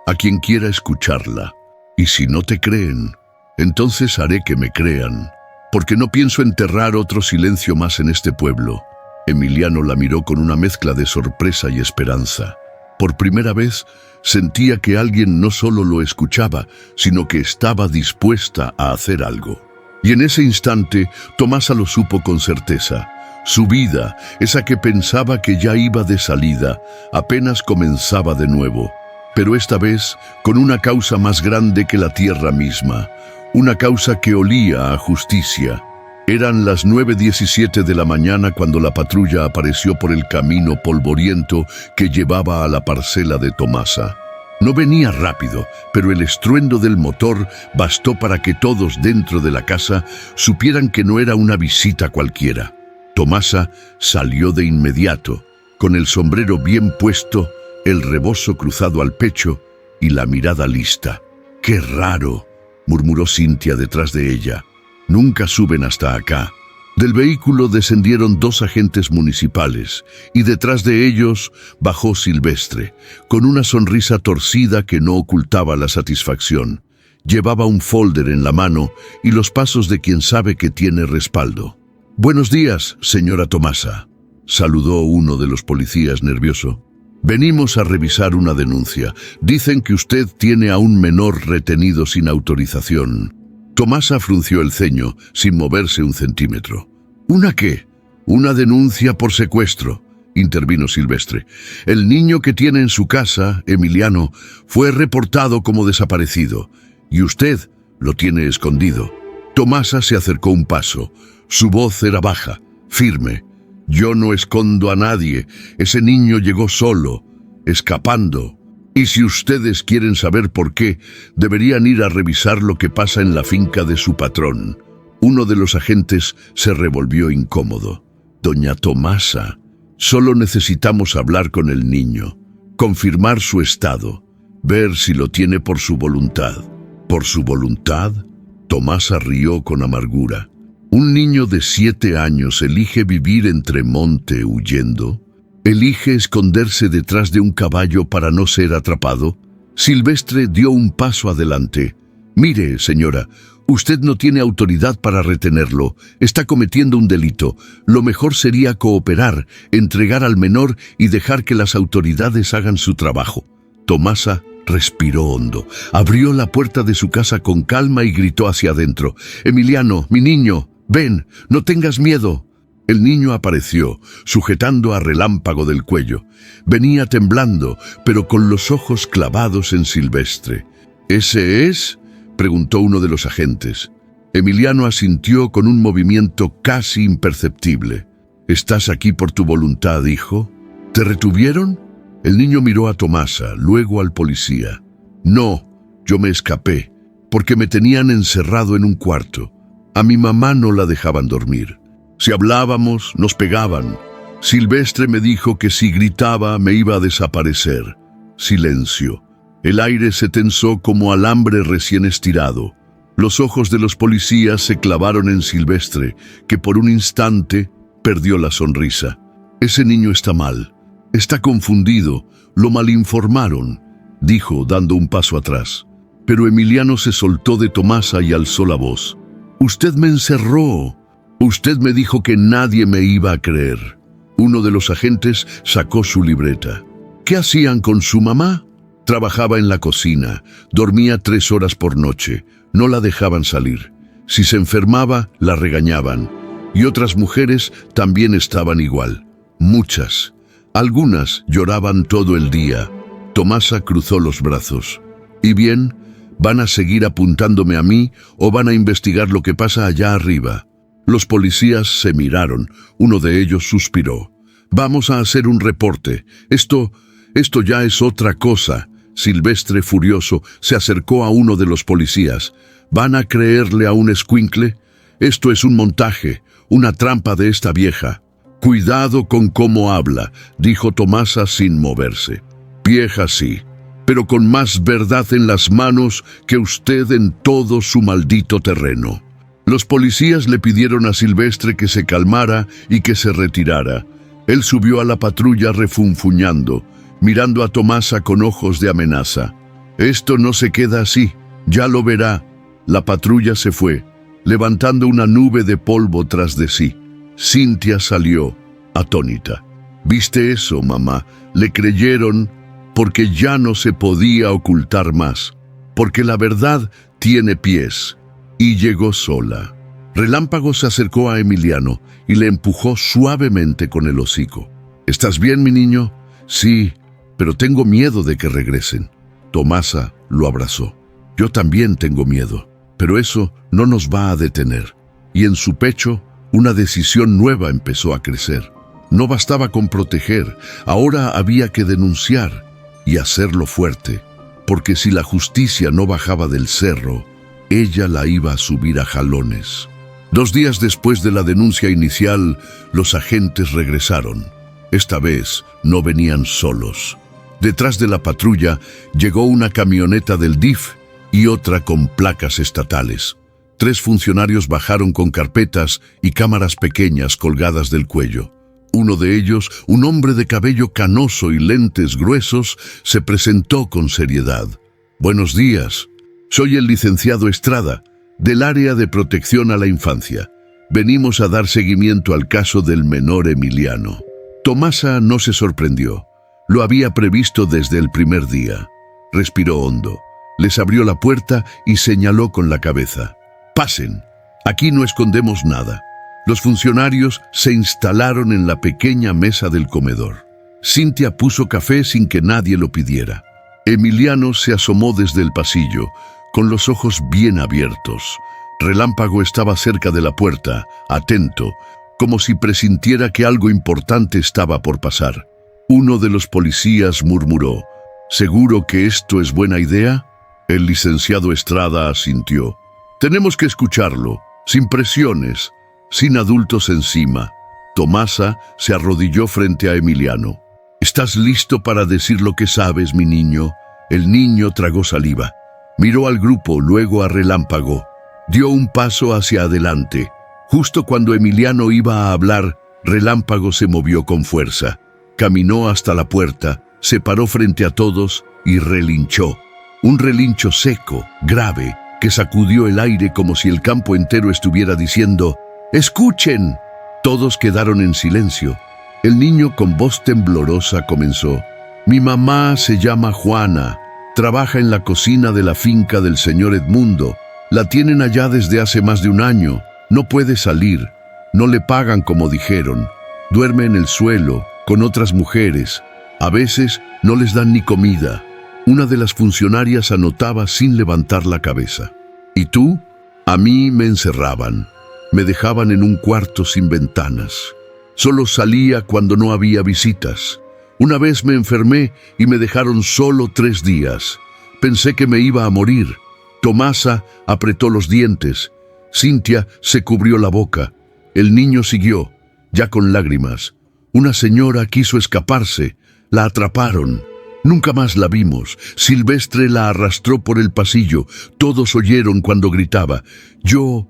a quien quiera escucharla. Y si no te creen, entonces haré que me crean, porque no pienso enterrar otro silencio más en este pueblo». Emiliano la miró con una mezcla de sorpresa y esperanza. Por primera vez sentía que alguien no solo lo escuchaba, sino que estaba dispuesta a hacer algo. Y en ese instante, Tomasa lo supo con certeza. Su vida, esa que pensaba que ya iba de salida, apenas comenzaba de nuevo. Pero esta vez con una causa más grande que la tierra misma. Una causa que olía a justicia. Eran las 9:17 de la mañana cuando la patrulla apareció por el camino polvoriento que llevaba a la parcela de Tomasa. No venía rápido, pero el estruendo del motor bastó para que todos dentro de la casa supieran que no era una visita cualquiera. Tomasa salió de inmediato, con el sombrero bien puesto, el rebozo cruzado al pecho y la mirada lista. «¡Qué raro!», murmuró Cintia detrás de ella. «Nunca suben hasta acá». Del vehículo descendieron 2 agentes municipales y detrás de ellos bajó Silvestre, con una sonrisa torcida que no ocultaba la satisfacción. Llevaba un folder en la mano y los pasos de quien sabe que tiene respaldo. «Buenos días, señora Tomasa», saludó uno de los policías nervioso. «Venimos a revisar una denuncia. Dicen que usted tiene a un menor retenido sin autorización». Tomasa frunció el ceño, sin moverse un centímetro. «¿Una qué?» «Una denuncia por secuestro», intervino Silvestre. «El niño que tiene en su casa, Emiliano, fue reportado como desaparecido, y usted lo tiene escondido». Tomasa se acercó un paso. Su voz era baja, firme. «Yo no escondo a nadie. Ese niño llegó solo, escapando. Y si ustedes quieren saber por qué, deberían ir a revisar lo que pasa en la finca de su patrón». Uno de los agentes se revolvió incómodo. «Doña Tomasa, solo necesitamos hablar con el niño, confirmar su estado, ver si lo tiene por su voluntad». «¿Por su voluntad?». Tomasa rió con amargura. «¿Un niño de 7 años elige vivir entre monte huyendo? ¿Elige esconderse detrás de un caballo para no ser atrapado?». Silvestre dio un paso adelante. «Mire, señora, usted no tiene autoridad para retenerlo. Está cometiendo un delito. Lo mejor sería cooperar, entregar al menor y dejar que las autoridades hagan su trabajo». Tomasa respiró hondo, abrió la puerta de su casa con calma y gritó hacia adentro. «Emiliano, mi niño, ven, no tengas miedo». El niño apareció, sujetando a Relámpago del cuello. Venía temblando, pero con los ojos clavados en Silvestre. «¿Ese es?», preguntó uno de los agentes. Emiliano asintió con un movimiento casi imperceptible. «¿Estás aquí por tu voluntad, hijo? ¿Te retuvieron?». El niño miró a Tomasa, luego al policía. «No, yo me escapé, porque me tenían encerrado en un cuarto. A mi mamá no la dejaban dormir. Si hablábamos, nos pegaban. Silvestre me dijo que si gritaba me iba a desaparecer». Silencio. El aire se tensó como alambre recién estirado. Los ojos de los policías se clavaron en Silvestre, que por un instante perdió la sonrisa. «Ese niño está mal. Está confundido. Lo malinformaron», dijo, dando un paso atrás. Pero Emiliano se soltó de Tomasa y alzó la voz. «Usted me encerró. Usted me dijo que nadie me iba a creer». Uno de los agentes sacó su libreta. «¿Qué hacían con su mamá?». «Trabajaba en la cocina. Dormía 3 horas por noche. No la dejaban salir. Si se enfermaba, la regañaban. Y otras mujeres también estaban igual. Muchas. Algunas lloraban todo el día». Tomasa cruzó los brazos. «¿Y bien? ¿Van a seguir apuntándome a mí o van a investigar lo que pasa allá arriba?». Los policías se miraron. Uno de ellos suspiró. «Vamos a hacer un reporte. Esto ya es otra cosa». Silvestre, furioso, se acercó a uno de los policías. «¿Van a creerle a un escuincle? Esto es un montaje, una trampa de esta vieja». «Cuidado con cómo habla», dijo Tomasa sin moverse. «Vieja sí, pero con más verdad en las manos que usted en todo su maldito terreno». Los policías le pidieron a Silvestre que se calmara y que se retirara. Él subió a la patrulla refunfuñando, mirando a Tomasa con ojos de amenaza. «Esto no se queda así, ya lo verá». La patrulla se fue, levantando una nube de polvo tras de sí. Cintia salió, atónita. «¿Viste eso, mamá? Le creyeron porque ya no se podía ocultar más, porque la verdad tiene pies». Y llegó sola. Relámpago se acercó a Emiliano y le empujó suavemente con el hocico. «¿Estás bien, mi niño?». «Sí, pero tengo miedo de que regresen». Tomasa lo abrazó. «Yo también tengo miedo, pero eso no nos va a detener». Y en su pecho, una decisión nueva empezó a crecer. No bastaba con proteger, ahora había que denunciar y hacerlo fuerte, porque si la justicia no bajaba del cerro, ella la iba a subir a jalones. 2 días después de la denuncia inicial, los agentes regresaron. Esta vez no venían solos. Detrás de la patrulla llegó una camioneta del DIF y otra con placas estatales. 3 funcionarios bajaron con carpetas y cámaras pequeñas colgadas del cuello. Uno de ellos, un hombre de cabello canoso y lentes gruesos, se presentó con seriedad. «Buenos días. Soy el licenciado Estrada, del Área de Protección a la Infancia. Venimos a dar seguimiento al caso del menor Emiliano». Tomasa no se sorprendió. Lo había previsto desde el primer día. Respiró hondo. Les abrió la puerta y señaló con la cabeza. «Pasen. Aquí no escondemos nada». Los funcionarios se instalaron en la pequeña mesa del comedor. Cintia puso café sin que nadie lo pidiera. Emiliano se asomó desde el pasillo, con los ojos bien abiertos. Relámpago estaba cerca de la puerta, atento, como si presintiera que algo importante estaba por pasar. Uno de los policías murmuró: «¿Seguro que esto es buena idea?». El licenciado Estrada asintió. «Tenemos que escucharlo, sin presiones, sin adultos encima». Tomasa se arrodilló frente a Emiliano. «¿Estás listo para decir lo que sabes, mi niño?». El niño tragó saliva. Miró al grupo, luego a Relámpago. Dio un paso hacia adelante. Justo cuando Emiliano iba a hablar, Relámpago se movió con fuerza. Caminó hasta la puerta, se paró frente a todos y relinchó. Un relincho seco, grave, que sacudió el aire como si el campo entero estuviera diciendo: «¡Escuchen!». Todos quedaron en silencio. El niño con voz temblorosa comenzó: «Mi mamá se llama Juana. Trabaja en la cocina de la finca del señor Edmundo. La tienen allá desde hace más de un año. No puede salir. No le pagan como dijeron. Duerme en el suelo, con otras mujeres. A veces no les dan ni comida». Una de las funcionarias anotaba sin levantar la cabeza. «¿Y tú?». «A mí me encerraban. Me dejaban en un cuarto sin ventanas. Solo salía cuando no había visitas. Una vez me enfermé y me dejaron solo 3 días. Pensé que me iba a morir». Tomasa apretó los dientes. Cintia se cubrió la boca. El niño siguió, ya con lágrimas. «Una señora quiso escaparse. La atraparon. Nunca más la vimos. Silvestre la arrastró por el pasillo. Todos oyeron cuando gritaba. Yo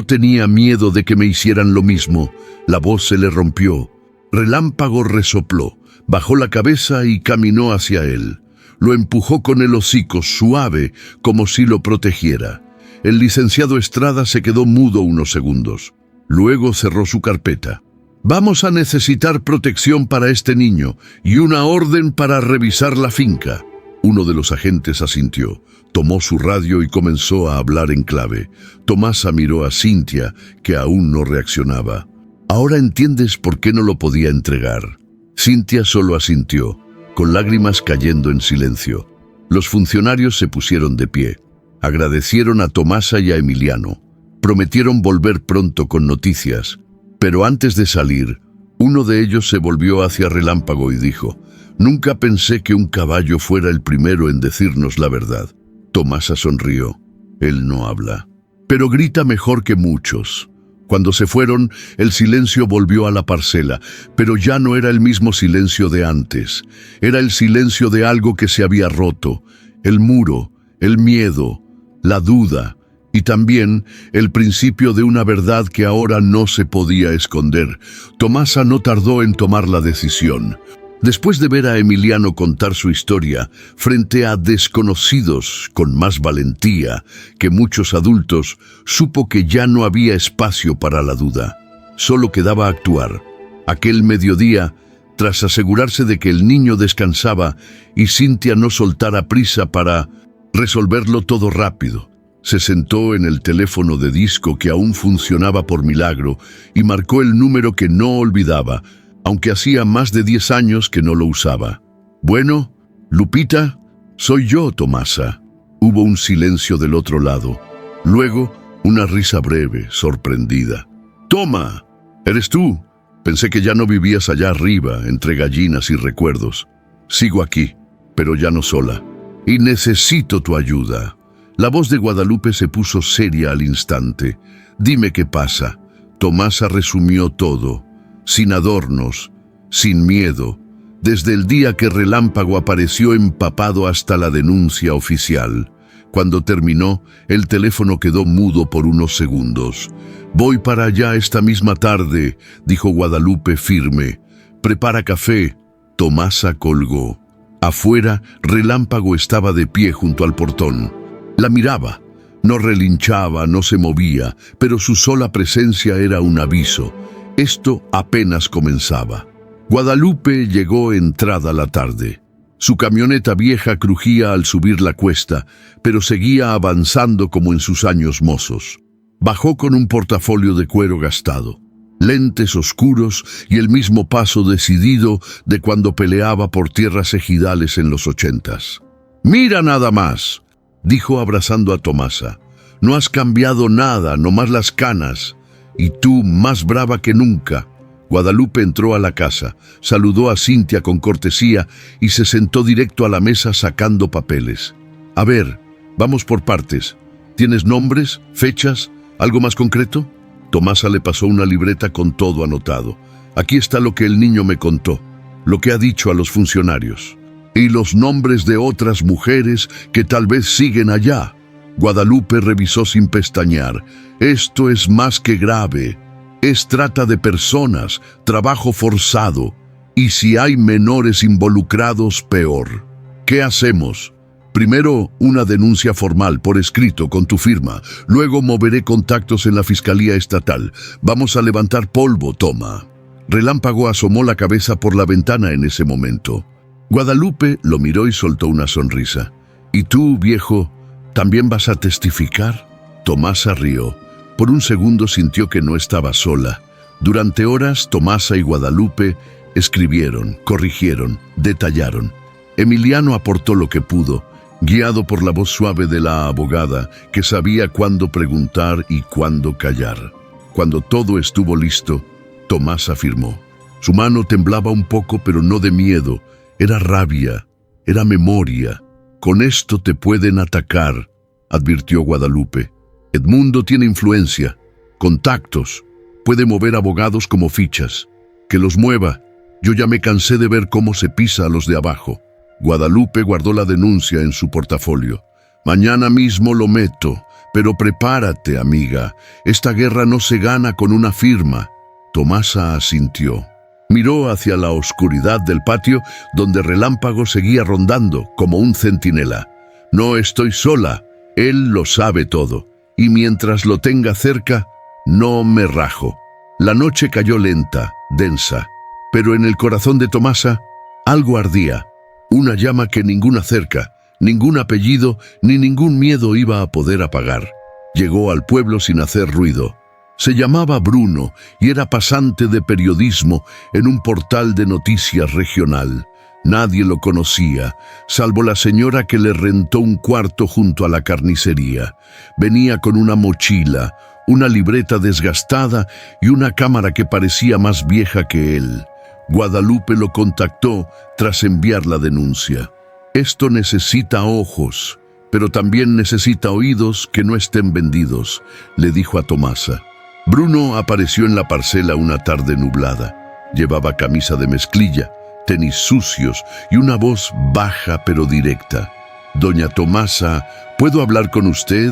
tenía miedo de que me hicieran lo mismo». La voz se le rompió. Relámpago resopló, bajó la cabeza y caminó hacia él. Lo empujó con el hocico, suave, como si lo protegiera. El licenciado Estrada se quedó mudo unos segundos. Luego cerró su carpeta. «Vamos a necesitar protección para este niño y una orden para revisar la finca». Uno de los agentes asintió. Tomó su radio y comenzó a hablar en clave. Tomasa miró a Cintia, que aún no reaccionaba. «Ahora entiendes por qué no lo podía entregar». Cintia solo asintió, con lágrimas cayendo en silencio. Los funcionarios se pusieron de pie. Agradecieron a Tomasa y a Emiliano. Prometieron volver pronto con noticias. Pero antes de salir, uno de ellos se volvió hacia Relámpago y dijo: «Nunca pensé que un caballo fuera el primero en decirnos la verdad». Tomasa sonrió. «Él no habla, pero grita mejor que muchos». Cuando se fueron, el silencio volvió a la parcela, pero ya no era el mismo silencio de antes. Era el silencio de algo que se había roto, el muro, el miedo, la duda, y también el principio de una verdad que ahora no se podía esconder. Tomasa no tardó en tomar la decisión. Después de ver a Emiliano contar su historia frente a desconocidos con más valentía que muchos adultos, supo que ya no había espacio para la duda. Solo quedaba actuar. Aquel mediodía, tras asegurarse de que el niño descansaba y Cintia no soltara prisa para resolverlo todo rápido, se sentó en el teléfono de disco que aún funcionaba por milagro y marcó el número que no olvidaba, aunque hacía más de 10 años que no lo usaba. «Bueno, Lupita, soy yo, Tomasa». Hubo un silencio del otro lado. Luego, una risa breve, sorprendida. «Toma, ¿eres tú? Pensé que ya no vivías allá arriba, entre gallinas y recuerdos. Sigo aquí, pero ya no sola. Y necesito tu ayuda». La voz de Guadalupe se puso seria al instante. «Dime qué pasa». Tomasa resumió todo, sin adornos, sin miedo, desde el día que Relámpago apareció empapado hasta la denuncia oficial. Cuando terminó, el teléfono quedó mudo por unos segundos. «Voy para allá esta misma tarde», dijo Guadalupe firme. «Prepara café». Tomasa colgó. Afuera, Relámpago estaba de pie junto al portón. La miraba. No relinchaba, no se movía, pero su sola presencia era un aviso. Esto apenas comenzaba. Guadalupe llegó entrada la tarde. Su camioneta vieja crujía al subir la cuesta, pero seguía avanzando como en sus años mozos. Bajó con un portafolio de cuero gastado, lentes oscuros y el mismo paso decidido de cuando peleaba por tierras ejidales en los 80s. «Mira nada más», dijo abrazando a Tomasa. «No has cambiado nada, nomás las canas. Y tú más brava que nunca». Guadalupe entró a la casa, saludó a Cintia con cortesía y se sentó directo a la mesa sacando papeles. «A ver, vamos por partes. ¿Tienes nombres, fechas, algo más concreto?» Tomasa le pasó una libreta con todo anotado. «Aquí está lo que el niño me contó, lo que ha dicho a los funcionarios. Y los nombres de otras mujeres que tal vez siguen allá». Guadalupe revisó sin pestañear. «Esto es más que grave. Es trata de personas, trabajo forzado, y si hay menores involucrados, peor. ¿Qué hacemos? Primero, una denuncia formal por escrito con tu firma. Luego moveré contactos en la Fiscalía Estatal. Vamos a levantar polvo, Toma». Relámpago asomó la cabeza por la ventana en ese momento. Guadalupe lo miró y soltó una sonrisa. «¿Y tú, viejo, también vas a testificar?» Tomasa rió. Por un segundo sintió que no estaba sola. Durante horas, Tomasa y Guadalupe escribieron, corrigieron, detallaron. Emiliano aportó lo que pudo, guiado por la voz suave de la abogada, que sabía cuándo preguntar y cuándo callar. Cuando todo estuvo listo, Tomasa firmó. Su mano temblaba un poco, pero no de miedo. Era rabia, era memoria. «Con esto te pueden atacar», advirtió Guadalupe. «Edmundo tiene influencia, contactos, puede mover abogados como fichas. Que los mueva. Yo ya me cansé de ver cómo se pisa a los de abajo». Guadalupe guardó la denuncia en su portafolio. «Mañana mismo lo meto, pero prepárate, amiga. Esta guerra no se gana con una firma». Tomasa asintió. Miró hacia la oscuridad del patio, donde Relámpago seguía rondando como un centinela. «No estoy sola, él lo sabe todo. Y mientras lo tenga cerca, no me rajo». La noche cayó lenta, densa, pero en el corazón de Tomasa algo ardía, una llama que ninguna cerca, ningún apellido ni ningún miedo iba a poder apagar. Llegó al pueblo sin hacer ruido. Se llamaba Bruno y era pasante de periodismo en un portal de noticias regional. Nadie lo conocía, salvo la señora que le rentó un cuarto junto a la carnicería. Venía con una mochila, una libreta desgastada y una cámara que parecía más vieja que él. Guadalupe lo contactó tras enviar la denuncia. «Esto necesita ojos, pero también necesita oídos que no estén vendidos», le dijo a Tomasa. Bruno apareció en la parcela una tarde nublada. Llevaba camisa de mezclilla, tenis sucios y una voz baja pero directa. «Doña Tomasa, ¿puedo hablar con usted?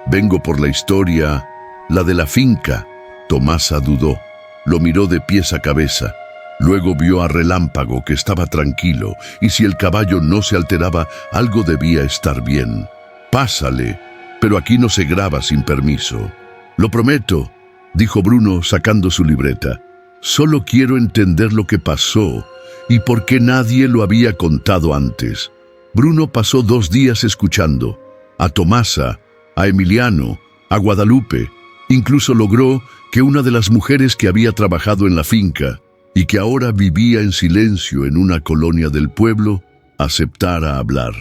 Vengo por la historia, la de la finca». Tomasa dudó, lo miró de pies a cabeza. Luego vio a Relámpago, que estaba tranquilo, y si el caballo no se alteraba, algo debía estar bien. «Pásale, pero aquí no se graba sin permiso». «Lo prometo», dijo Bruno sacando su libreta. «Solo quiero entender lo que pasó y por qué nadie lo había contado antes». Bruno pasó 2 días escuchando a Tomasa, a Emiliano, a Guadalupe. Incluso logró que una de las mujeres que había trabajado en la finca y que ahora vivía en silencio en una colonia del pueblo aceptara hablar.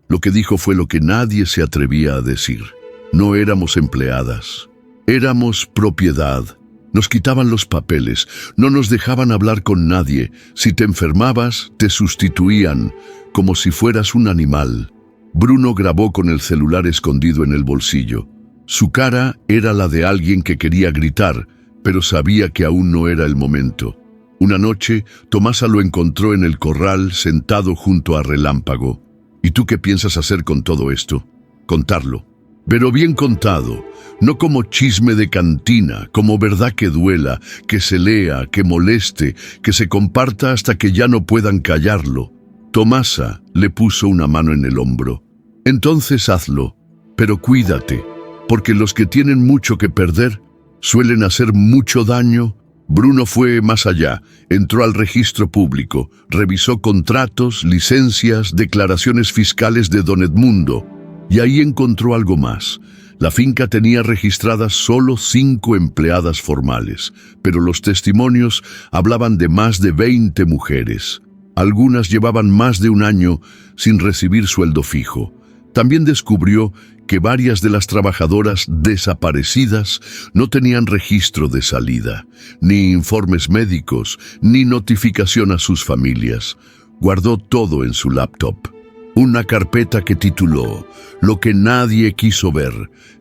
Lo que dijo fue lo que nadie se atrevía a decir. No éramos empleadas, éramos propiedad. Nos quitaban los papeles, no nos dejaban hablar con nadie. Si te enfermabas, te sustituían, como si fueras un animal. Bruno grabó con el celular escondido en el bolsillo. Su cara era la de alguien que quería gritar, pero sabía que aún no era el momento. Una noche, Tomasa lo encontró en el corral, sentado junto a Relámpago. «¿Y tú qué piensas hacer con todo esto? contarlo. Pero bien contado, no como chisme de cantina, como verdad que duela, que se lea, que moleste, que se comparta hasta que ya no puedan callarlo. Tomasa le puso una mano en el hombro. Entonces hazlo, pero cuídate, porque los que tienen mucho que perder suelen hacer mucho daño. Bruno fue más allá, entró al registro público, revisó contratos, licencias, declaraciones fiscales de don Edmundo, y ahí encontró algo más. La finca tenía registradas solo 5 empleadas formales, pero los testimonios hablaban de más de 20 mujeres. Algunas llevaban más de un año sin recibir sueldo fijo. También descubrió que varias de las trabajadoras desaparecidas no tenían registro de salida, ni informes médicos, ni notificación a sus familias. Guardó todo en su laptop. Una carpeta que tituló Lo que nadie quiso ver.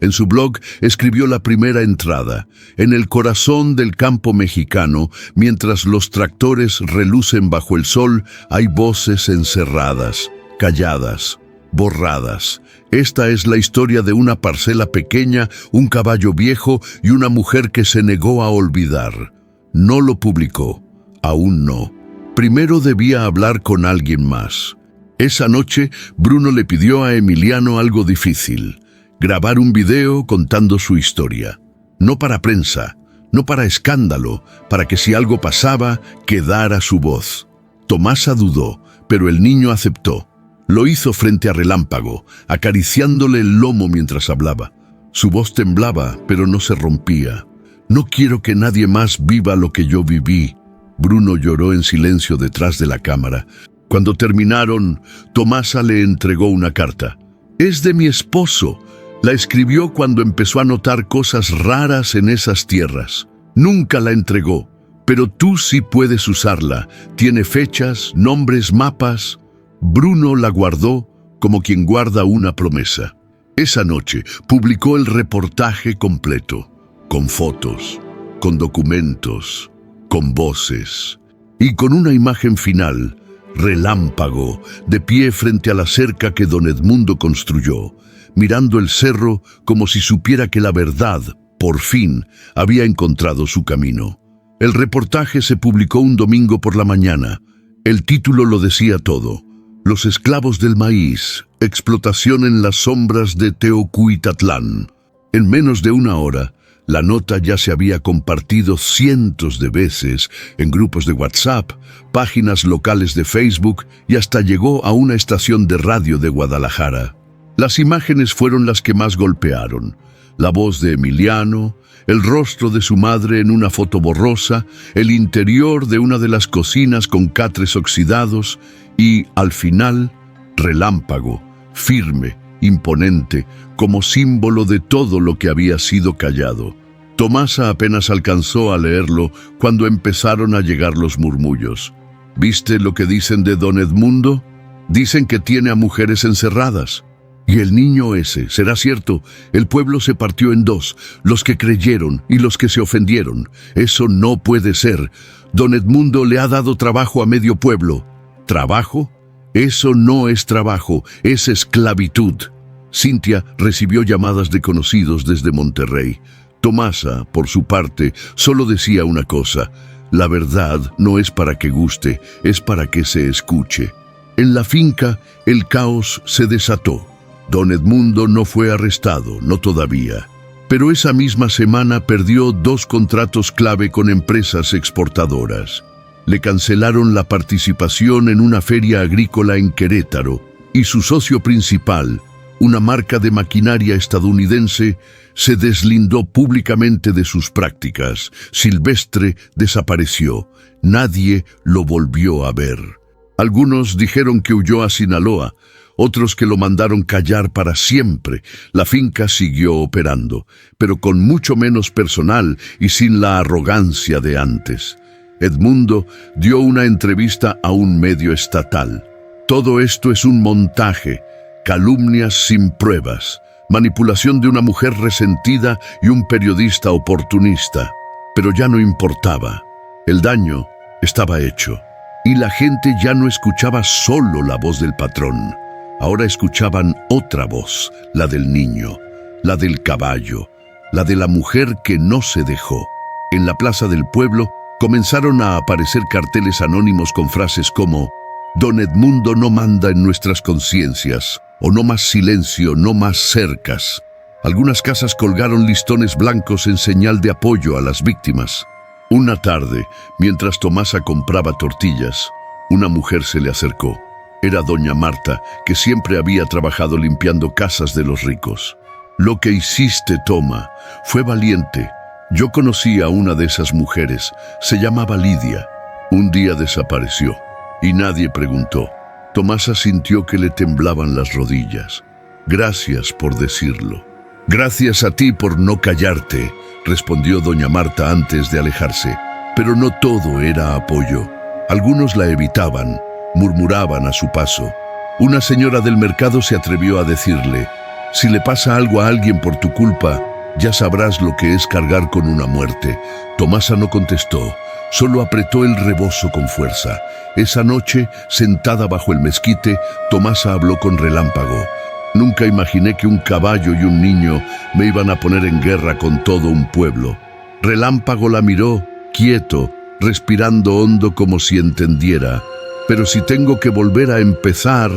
En su blog escribió la primera entrada: en el corazón del campo mexicano, mientras los tractores relucen bajo el sol, hay voces encerradas, calladas, borradas. Esta es la historia de una parcela pequeña, un caballo viejo y una mujer que se negó a olvidar. No lo publicó, aún no. Primero debía hablar con alguien más. Esa noche, Bruno le pidió a Emiliano algo difícil: grabar un video contando su historia. No para prensa, no para escándalo, para que si algo pasaba, quedara su voz. Tomasa dudó, pero el niño aceptó. Lo hizo frente a Relámpago, acariciándole el lomo mientras hablaba. Su voz temblaba, pero no se rompía. No quiero que nadie más viva lo que yo viví. Bruno lloró en silencio detrás de la cámara. Cuando terminaron, Tomasa le entregó una carta. Es de mi esposo. La escribió cuando empezó a notar cosas raras en esas tierras. Nunca la entregó, pero tú sí puedes usarla. Tiene fechas, nombres, mapas. Bruno la guardó como quien guarda una promesa. Esa noche publicó el reportaje completo, con fotos, con documentos, con voces y con una imagen final: Relámpago, de pie frente a la cerca que don Edmundo construyó, mirando el cerro como si supiera que la verdad, por fin, había encontrado su camino. El reportaje se publicó un domingo por la mañana. El título lo decía todo: Los esclavos del maíz, explotación en las sombras de Teocuitatlán. En menos de una hora, la nota ya se había compartido cientos de veces en grupos de WhatsApp, páginas locales de Facebook y hasta llegó a una estación de radio de Guadalajara. Las imágenes fueron las que más golpearon: la voz de Emiliano, el rostro de su madre en una foto borrosa, el interior de una de las cocinas con catres oxidados y, al final, Relámpago, firme, imponente, como símbolo de todo lo que había sido callado. Tomasa apenas alcanzó a leerlo cuando empezaron a llegar los murmullos. ¿Viste lo que dicen de don Edmundo? Dicen que tiene a mujeres encerradas. Y el niño ese, ¿será cierto? El pueblo se partió en dos, los que creyeron y los que se ofendieron. Eso no puede ser. Don Edmundo le ha dado trabajo a medio pueblo. ¿Trabajo? Eso no es trabajo, es esclavitud. Cintia recibió llamadas de conocidos desde Monterrey. Tomasa, por su parte, solo decía una cosa: la verdad no es para que guste, es para que se escuche. En la finca, el caos se desató. Don Edmundo no fue arrestado, no todavía. Pero esa misma semana perdió 2 contratos clave con empresas exportadoras. Le cancelaron la participación en una feria agrícola en Querétaro y su socio principal, una marca de maquinaria estadounidense, se deslindó públicamente de sus prácticas. Silvestre desapareció. Nadie lo volvió a ver. Algunos dijeron que huyó a Sinaloa, otros que lo mandaron callar para siempre. La finca siguió operando, pero con mucho menos personal y sin la arrogancia de antes. Edmundo dio una entrevista a un medio estatal. Todo esto es un montaje, calumnias sin pruebas, manipulación de una mujer resentida y un periodista oportunista. Pero ya no importaba. El daño estaba hecho. Y la gente ya no escuchaba solo la voz del patrón. Ahora escuchaban otra voz, la del niño, la del caballo, la de la mujer que no se dejó. En la plaza del pueblo comenzaron a aparecer carteles anónimos con frases como «Don Edmundo no manda en nuestras conciencias», o «No más silencio, no más cercas». Algunas casas colgaron listones blancos en señal de apoyo a las víctimas. Una tarde, mientras Tomasa compraba tortillas, una mujer se le acercó. Era doña Marta, que siempre había trabajado limpiando casas de los ricos. «Lo que hiciste, Toma, fue valiente. Yo conocí a una de esas mujeres, se llamaba Lidia. Un día desapareció y nadie preguntó». Tomasa sintió que le temblaban las rodillas. «Gracias por decirlo». «Gracias a ti por no callarte», respondió doña Marta antes de alejarse. Pero no todo era apoyo. Algunos la evitaban, murmuraban a su paso. Una señora del mercado se atrevió a decirle: «Si le pasa algo a alguien por tu culpa, ya sabrás lo que es cargar con una muerte». Tomasa no contestó, solo apretó el rebozo con fuerza. Esa noche, sentada bajo el mezquite, Tomasa habló con Relámpago. «Nunca imaginé que un caballo y un niño me iban a poner en guerra con todo un pueblo». Relámpago la miró, quieto, respirando hondo como si entendiera. «Pero si tengo que volver a empezar,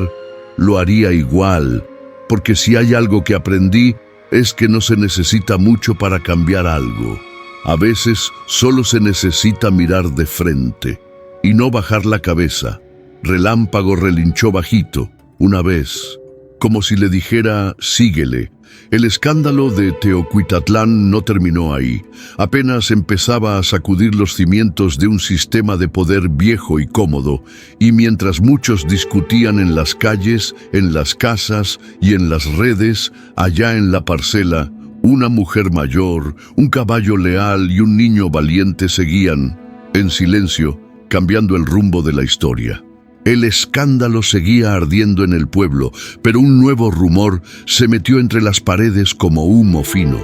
lo haría igual, porque si hay algo que aprendí, es que no se necesita mucho para cambiar algo. A veces solo se necesita mirar de frente y no bajar la cabeza». Relámpago relinchó bajito, una vez, como si le dijera: «Síguele». El escándalo de Teocuitatlán no terminó ahí. Apenas empezaba a sacudir los cimientos de un sistema de poder viejo y cómodo, y mientras muchos discutían en las calles, en las casas y en las redes, allá en la parcela, una mujer mayor, un caballo leal y un niño valiente seguían, en silencio, cambiando el rumbo de la historia. El escándalo seguía ardiendo en el pueblo, pero un nuevo rumor se metió entre las paredes como humo fino.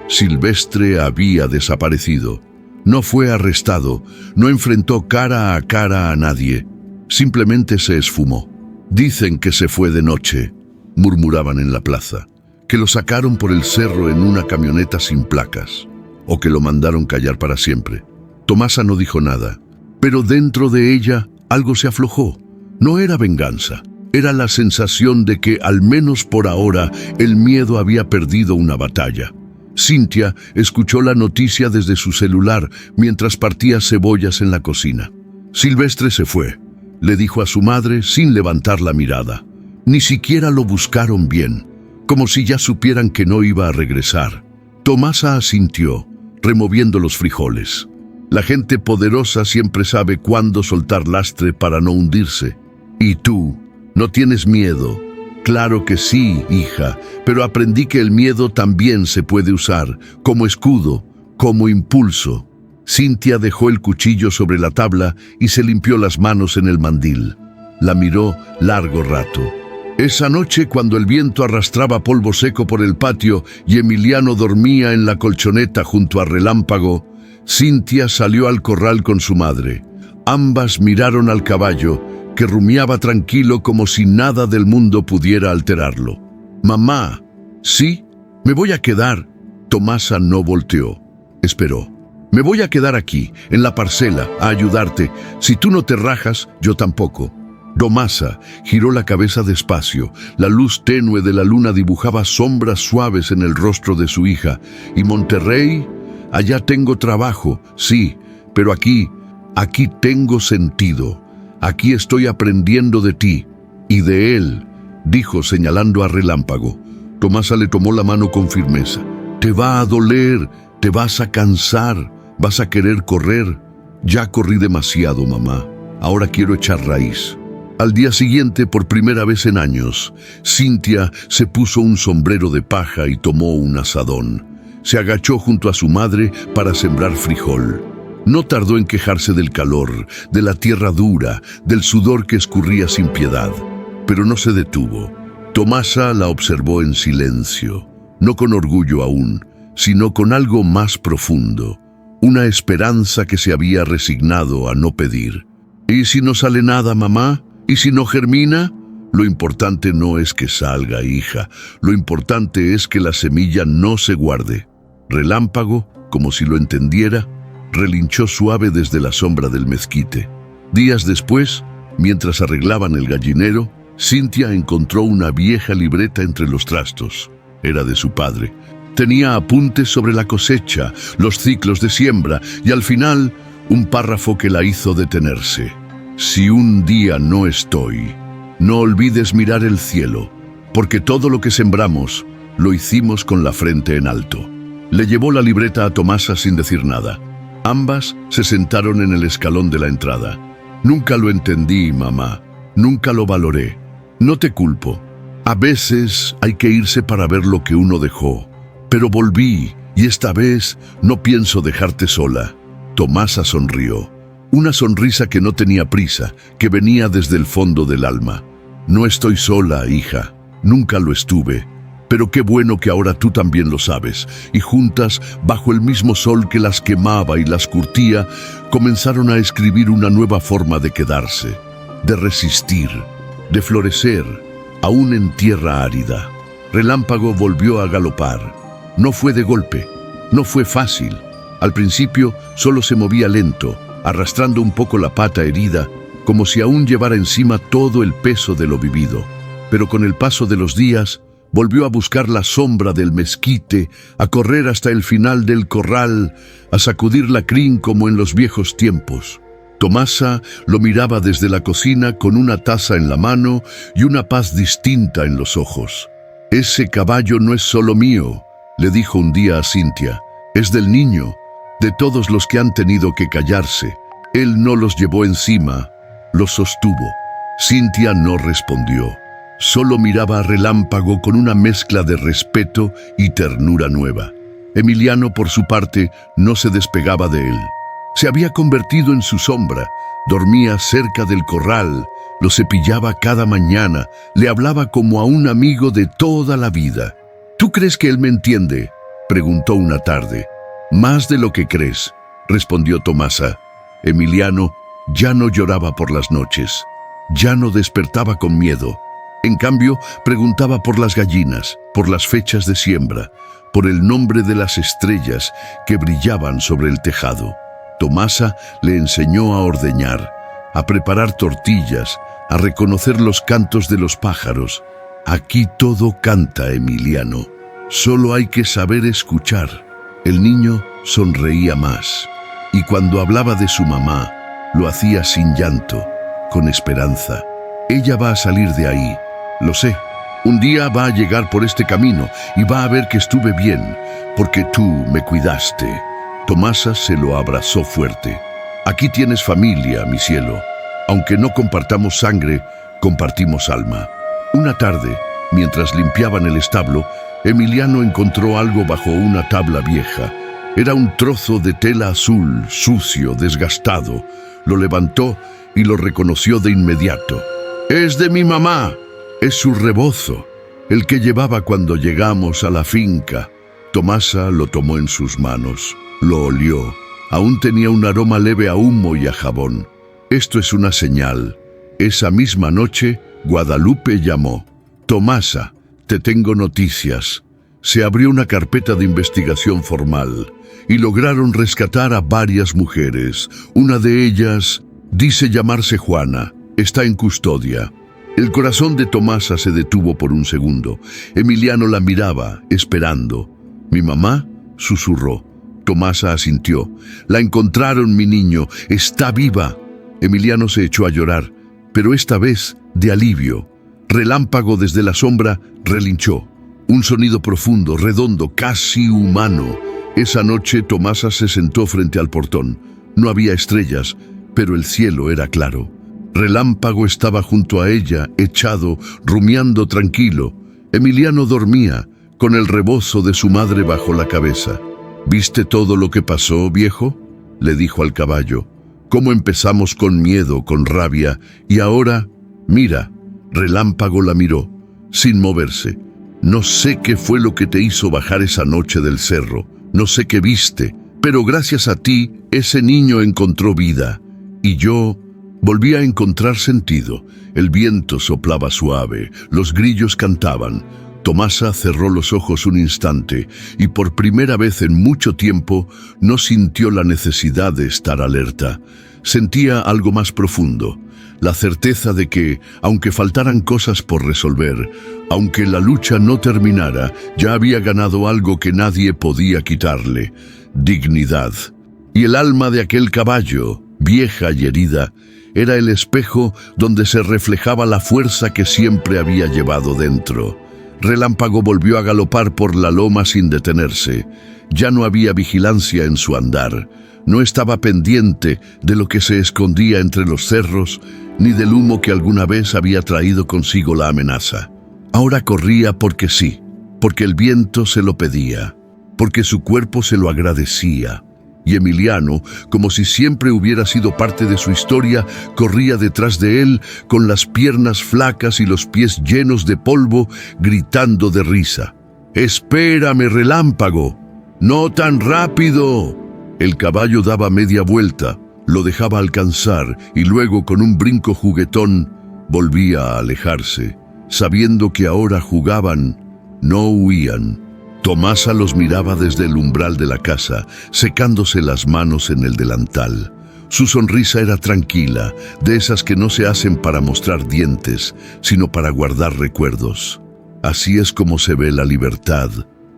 Silvestre había desaparecido. No fue arrestado, no enfrentó cara a nadie. Simplemente se esfumó. «Dicen que se fue de noche», murmuraban en la plaza, «que lo sacaron por el cerro en una camioneta sin placas, o que lo mandaron callar para siempre». Tomasa no dijo nada, pero dentro de ella algo se aflojó. No era venganza, era la sensación de que, al menos por ahora, el miedo había perdido una batalla. Cintia escuchó la noticia desde su celular mientras partía cebollas en la cocina. «Silvestre se fue», le dijo a su madre sin levantar la mirada. Ni siquiera lo buscaron bien, como si ya supieran que no iba a regresar. Tomasa asintió, removiendo los frijoles. La gente poderosa siempre sabe cuándo soltar lastre para no hundirse. «¿Y tú? ¿No tienes miedo?» «Claro que sí, hija, pero aprendí que el miedo también se puede usar, como escudo, como impulso». Cintia dejó el cuchillo sobre la tabla y se limpió las manos en el mandil. La miró largo rato. Esa noche, cuando el viento arrastraba polvo seco por el patio y Emiliano dormía en la colchoneta junto a Relámpago, Cintia salió al corral con su madre. Ambas miraron al caballo, que rumiaba tranquilo como si nada del mundo pudiera alterarlo. «Mamá». «Sí, me voy a quedar». Tomasa no volteó. Esperó. «Me voy a quedar aquí, en la parcela, a ayudarte. Si tú no te rajas, yo tampoco». Tomasa giró la cabeza despacio. La luz tenue de la luna dibujaba sombras suaves en el rostro de su hija. «¿Y Monterrey? Allá tengo trabajo, sí, pero aquí tengo sentido. Aquí estoy aprendiendo de ti y de él», dijo señalando a Relámpago. Tomasa le tomó la mano con firmeza. «Te va a doler, te vas a cansar, vas a querer correr». «Ya corrí demasiado, mamá. Ahora quiero echar raíz». Al día siguiente, por primera vez en años, Cintia se puso un sombrero de paja y tomó un azadón. Se agachó junto a su madre para sembrar frijol. No tardó en quejarse del calor, de la tierra dura, del sudor que escurría sin piedad. Pero no se detuvo. Tomasa la observó en silencio, no con orgullo aún, sino con algo más profundo, una esperanza que se había resignado a no pedir. «¿Y si no sale nada, mamá? ¿Y si no germina?». Lo importante no es que salga, hija. Lo importante es que la semilla no se guarde. Relámpago, como si lo entendiera, relinchó suave desde la sombra del mezquite. Días después, mientras arreglaban el gallinero, Cynthia encontró una vieja libreta entre los trastos. Era de su padre. Tenía apuntes sobre la cosecha, los ciclos de siembra y al final un párrafo que la hizo detenerse. Si un día no estoy, no olvides mirar el cielo, porque todo lo que sembramos lo hicimos con la frente en alto. Le llevó la libreta a Tomasa sin decir nada. Ambas se sentaron en el escalón de la entrada. Nunca lo entendí, mamá. Nunca lo valoré. No te culpo. A veces hay que irse para ver lo que uno dejó. Pero volví, y esta vez no pienso dejarte sola. Tomasa sonrió. Una sonrisa que no tenía prisa, que venía desde el fondo del alma. No estoy sola, hija. Nunca lo estuve. Pero qué bueno que ahora tú también lo sabes. Y juntas, bajo el mismo sol que las quemaba y las curtía, comenzaron a escribir una nueva forma de quedarse, de resistir, de florecer, aún en tierra árida. Relámpago volvió a galopar. No fue de golpe, no fue fácil. Al principio solo se movía lento, arrastrando un poco la pata herida, como si aún llevara encima todo el peso de lo vivido. Pero con el paso de los días, volvió a buscar la sombra del mezquite, a correr hasta el final del corral, a sacudir la crin como en los viejos tiempos. Tomasa lo miraba desde la cocina con una taza en la mano y una paz distinta en los ojos. «Ese caballo no es solo mío», le dijo un día a Cynthia. «Es del niño, de todos los que han tenido que callarse. Él no los llevó encima, los sostuvo». Cynthia no respondió. Solo miraba a Relámpago con una mezcla de respeto y ternura nueva. Emiliano, por su parte, no se despegaba de él. Se había convertido en su sombra, dormía cerca del corral, lo cepillaba cada mañana, le hablaba como a un amigo de toda la vida. «¿Tú crees que él me entiende?», preguntó una tarde. «Más de lo que crees», respondió Tomasa. Emiliano ya no lloraba por las noches, ya no despertaba con miedo. En cambio, preguntaba por las gallinas, por las fechas de siembra, por el nombre de las estrellas que brillaban sobre el tejado. Tomasa le enseñó a ordeñar, a preparar tortillas, a reconocer los cantos de los pájaros. Aquí todo canta, Emiliano. Solo hay que saber escuchar. El niño sonreía más, y cuando hablaba de su mamá, lo hacía sin llanto, con esperanza. Ella va a salir de ahí. Lo sé, un día va a llegar por este camino y va a ver que estuve bien, porque tú me cuidaste. Tomasa se lo abrazó fuerte. Aquí tienes familia, mi cielo. Aunque no compartamos sangre, compartimos alma. Una tarde, mientras limpiaban el establo, Emiliano encontró algo bajo una tabla vieja. Era un trozo de tela azul, sucio, desgastado. Lo levantó y lo reconoció de inmediato. «Es de mi mamá. Es su rebozo, el que llevaba cuando llegamos a la finca». Tomasa lo tomó en sus manos, lo olió. Aún tenía un aroma leve a humo y a jabón. «Esto es una señal». Esa misma noche, Guadalupe llamó. «Tomasa, te tengo noticias». Se abrió una carpeta de investigación formal y lograron rescatar a varias mujeres. Una de ellas dice llamarse Juana. Está en custodia. El corazón de Tomasa se detuvo por un segundo. Emiliano la miraba, esperando. «¿Mi mamá?», susurró. Tomasa asintió. «La encontraron, mi niño. Está viva». Emiliano se echó a llorar, pero esta vez de alivio. Relámpago desde la sombra relinchó. Un sonido profundo, redondo, casi humano. Esa noche Tomasa se sentó frente al portón. No había estrellas, pero el cielo era claro. Relámpago estaba junto a ella, echado, rumiando tranquilo. Emiliano dormía, con el rebozo de su madre bajo la cabeza. «¿Viste todo lo que pasó, viejo?», le dijo al caballo. «Cómo empezamos con miedo, con rabia, y ahora, mira». Relámpago la miró, sin moverse. «No sé qué fue lo que te hizo bajar esa noche del cerro, no sé qué viste, pero gracias a ti, ese niño encontró vida. Y yo Volvía a encontrar sentido. El viento soplaba suave, los grillos cantaban. Tomasa cerró los ojos un instante y por primera vez en mucho tiempo no sintió la necesidad de estar alerta. Sentía algo más profundo, la certeza de que, aunque faltaran cosas por resolver, aunque la lucha no terminara, ya había ganado algo que nadie podía quitarle: dignidad. Y el alma de aquel caballo, vieja y herida, era el espejo donde se reflejaba la fuerza que siempre había llevado dentro. Relámpago volvió a galopar por la loma sin detenerse. Ya no había vigilancia en su andar. No estaba pendiente de lo que se escondía entre los cerros, ni del humo que alguna vez había traído consigo la amenaza. Ahora corría porque sí, porque el viento se lo pedía, porque su cuerpo se lo agradecía. Y Emiliano, como si siempre hubiera sido parte de su historia, corría detrás de él con las piernas flacas y los pies llenos de polvo, gritando de risa: «¡Espérame, Relámpago! ¡No tan rápido!». El caballo daba media vuelta, lo dejaba alcanzar y luego, con un brinco juguetón, volvía a alejarse, sabiendo que ahora jugaban, no huían. Tomasa los miraba desde el umbral de la casa, secándose las manos en el delantal. Su sonrisa era tranquila, de esas que no se hacen para mostrar dientes, sino para guardar recuerdos. «Así es como se ve la libertad»,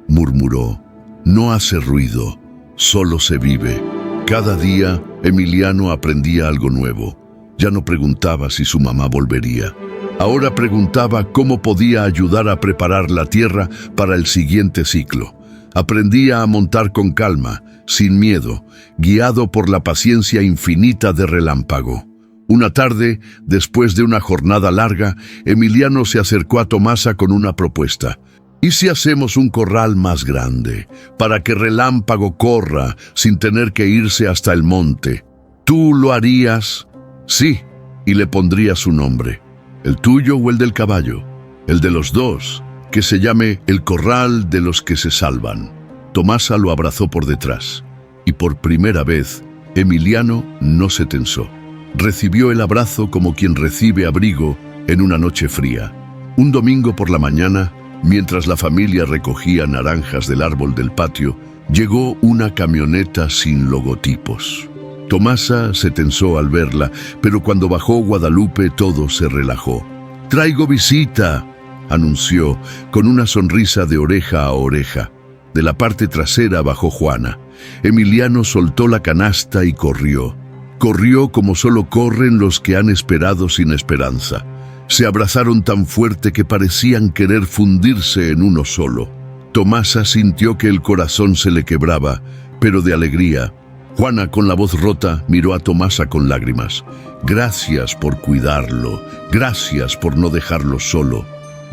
murmuró. «No hace ruido, solo se vive». Cada día, Emiliano aprendía algo nuevo. Ya no preguntaba si su mamá volvería. Ahora preguntaba cómo podía ayudar a preparar la tierra para el siguiente ciclo. Aprendía a montar con calma, sin miedo, guiado por la paciencia infinita de Relámpago. Una tarde, después de una jornada larga, Emiliano se acercó a Tomasa con una propuesta. «¿Y si hacemos un corral más grande, para que Relámpago corra sin tener que irse hasta el monte? ¿Tú lo harías?» «Sí», y le pondría su nombre. «¿El tuyo o el del caballo?» «El de los dos, que se llame El Corral de los que se salvan». Tomasa lo abrazó por detrás, y por primera vez, Emiliano no se tensó. Recibió el abrazo como quien recibe abrigo en una noche fría. Un domingo por la mañana, mientras la familia recogía naranjas del árbol del patio, llegó una camioneta sin logotipos. Tomasa se tensó al verla, pero cuando bajó Guadalupe todo se relajó. «Traigo visita», anunció, con una sonrisa de oreja a oreja. De la parte trasera bajó Juana. Emiliano soltó la canasta y corrió. Corrió como solo corren los que han esperado sin esperanza. Se abrazaron tan fuerte que parecían querer fundirse en uno solo. Tomasa sintió que el corazón se le quebraba, pero de alegría. Juana, con la voz rota, miró a Tomasa con lágrimas. «Gracias por cuidarlo, gracias por no dejarlo solo».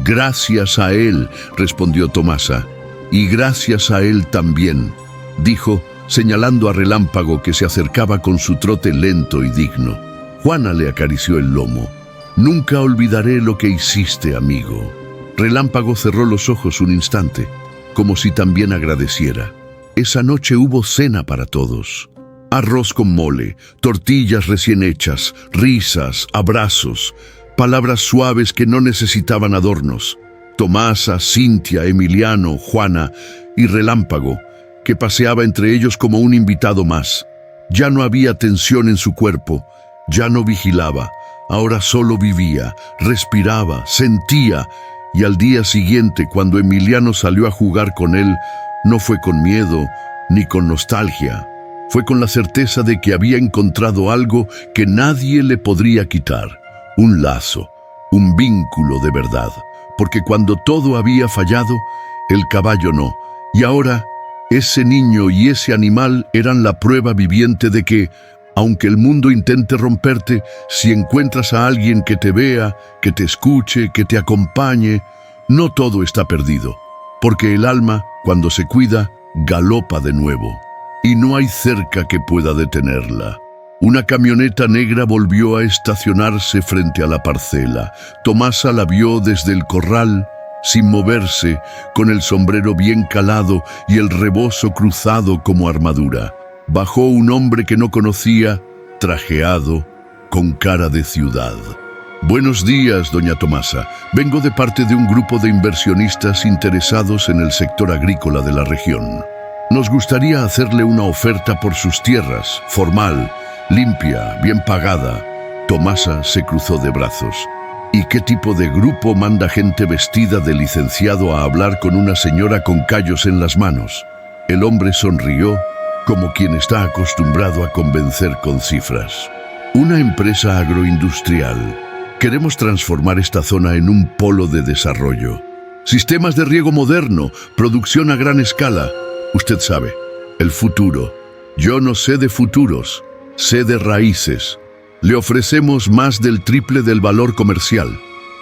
«Gracias a él», respondió Tomasa. «Y gracias a él también», dijo, señalando a Relámpago que se acercaba con su trote lento y digno. Juana le acarició el lomo. «Nunca olvidaré lo que hiciste, amigo». Relámpago cerró los ojos un instante, como si también agradeciera. Esa noche hubo cena para todos. Arroz con mole, tortillas recién hechas, risas, abrazos, palabras suaves que no necesitaban adornos. Tomasa, Cintia, Emiliano, Juana y Relámpago, que paseaba entre ellos como un invitado más. Ya no había tensión en su cuerpo, ya no vigilaba, ahora solo vivía, respiraba, sentía, y al día siguiente, cuando Emiliano salió a jugar con él, no fue con miedo ni con nostalgia, fue con la certeza de que había encontrado algo que nadie le podría quitar, un lazo, un vínculo de verdad, porque cuando todo había fallado, el caballo no, y ahora ese niño y ese animal eran la prueba viviente de que, aunque el mundo intente romperte, si encuentras a alguien que te vea, que te escuche, que te acompañe, no todo está perdido, porque el alma, cuando se cuida, galopa de nuevo, y no hay cerca que pueda detenerla. Una camioneta negra volvió a estacionarse frente a la parcela. Tomasa la vio desde el corral, sin moverse, con el sombrero bien calado y el rebozo cruzado como armadura. Bajó un hombre que no conocía, trajeado, con cara de ciudad. Buenos días, doña Tomasa. Vengo de parte de un grupo de inversionistas interesados en el sector agrícola de la región. Nos gustaría hacerle una oferta por sus tierras, formal, limpia, bien pagada. Tomasa se cruzó de brazos. ¿Y qué tipo de grupo manda gente vestida de licenciado a hablar con una señora con callos en las manos? El hombre sonrió, como quien está acostumbrado a convencer con cifras. Una empresa agroindustrial. Queremos transformar esta zona en un polo de desarrollo. Sistemas de riego moderno, producción a gran escala. Usted sabe, el futuro. Yo no sé de futuros, sé de raíces. Le ofrecemos más del triple del valor comercial.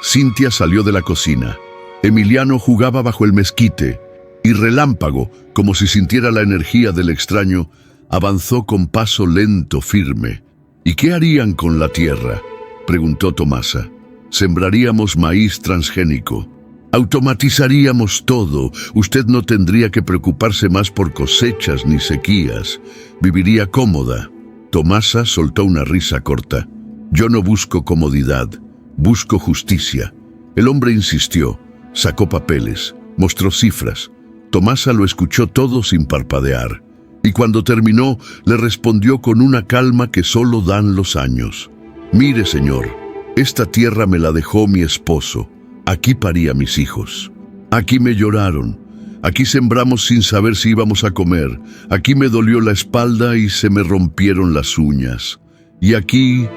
Cintia salió de la cocina. Emiliano jugaba bajo el mezquite y Relámpago, como si sintiera la energía del extraño, avanzó con paso lento, firme. ¿Y qué harían con la tierra?, preguntó Tomasa. Sembraríamos maíz transgénico. Automatizaríamos todo. Usted no tendría que preocuparse más por cosechas ni sequías. Viviría cómoda. Tomasa soltó una risa corta. Yo no busco comodidad, busco justicia. El hombre insistió, sacó papeles, mostró cifras. Tomasa lo escuchó todo sin parpadear. Y cuando terminó, le respondió con una calma que solo dan los años. Mire, señor, esta tierra me la dejó mi esposo. Aquí parí a mis hijos. Aquí me lloraron. Aquí sembramos sin saber si íbamos a comer. Aquí me dolió la espalda y se me rompieron las uñas. Y aquí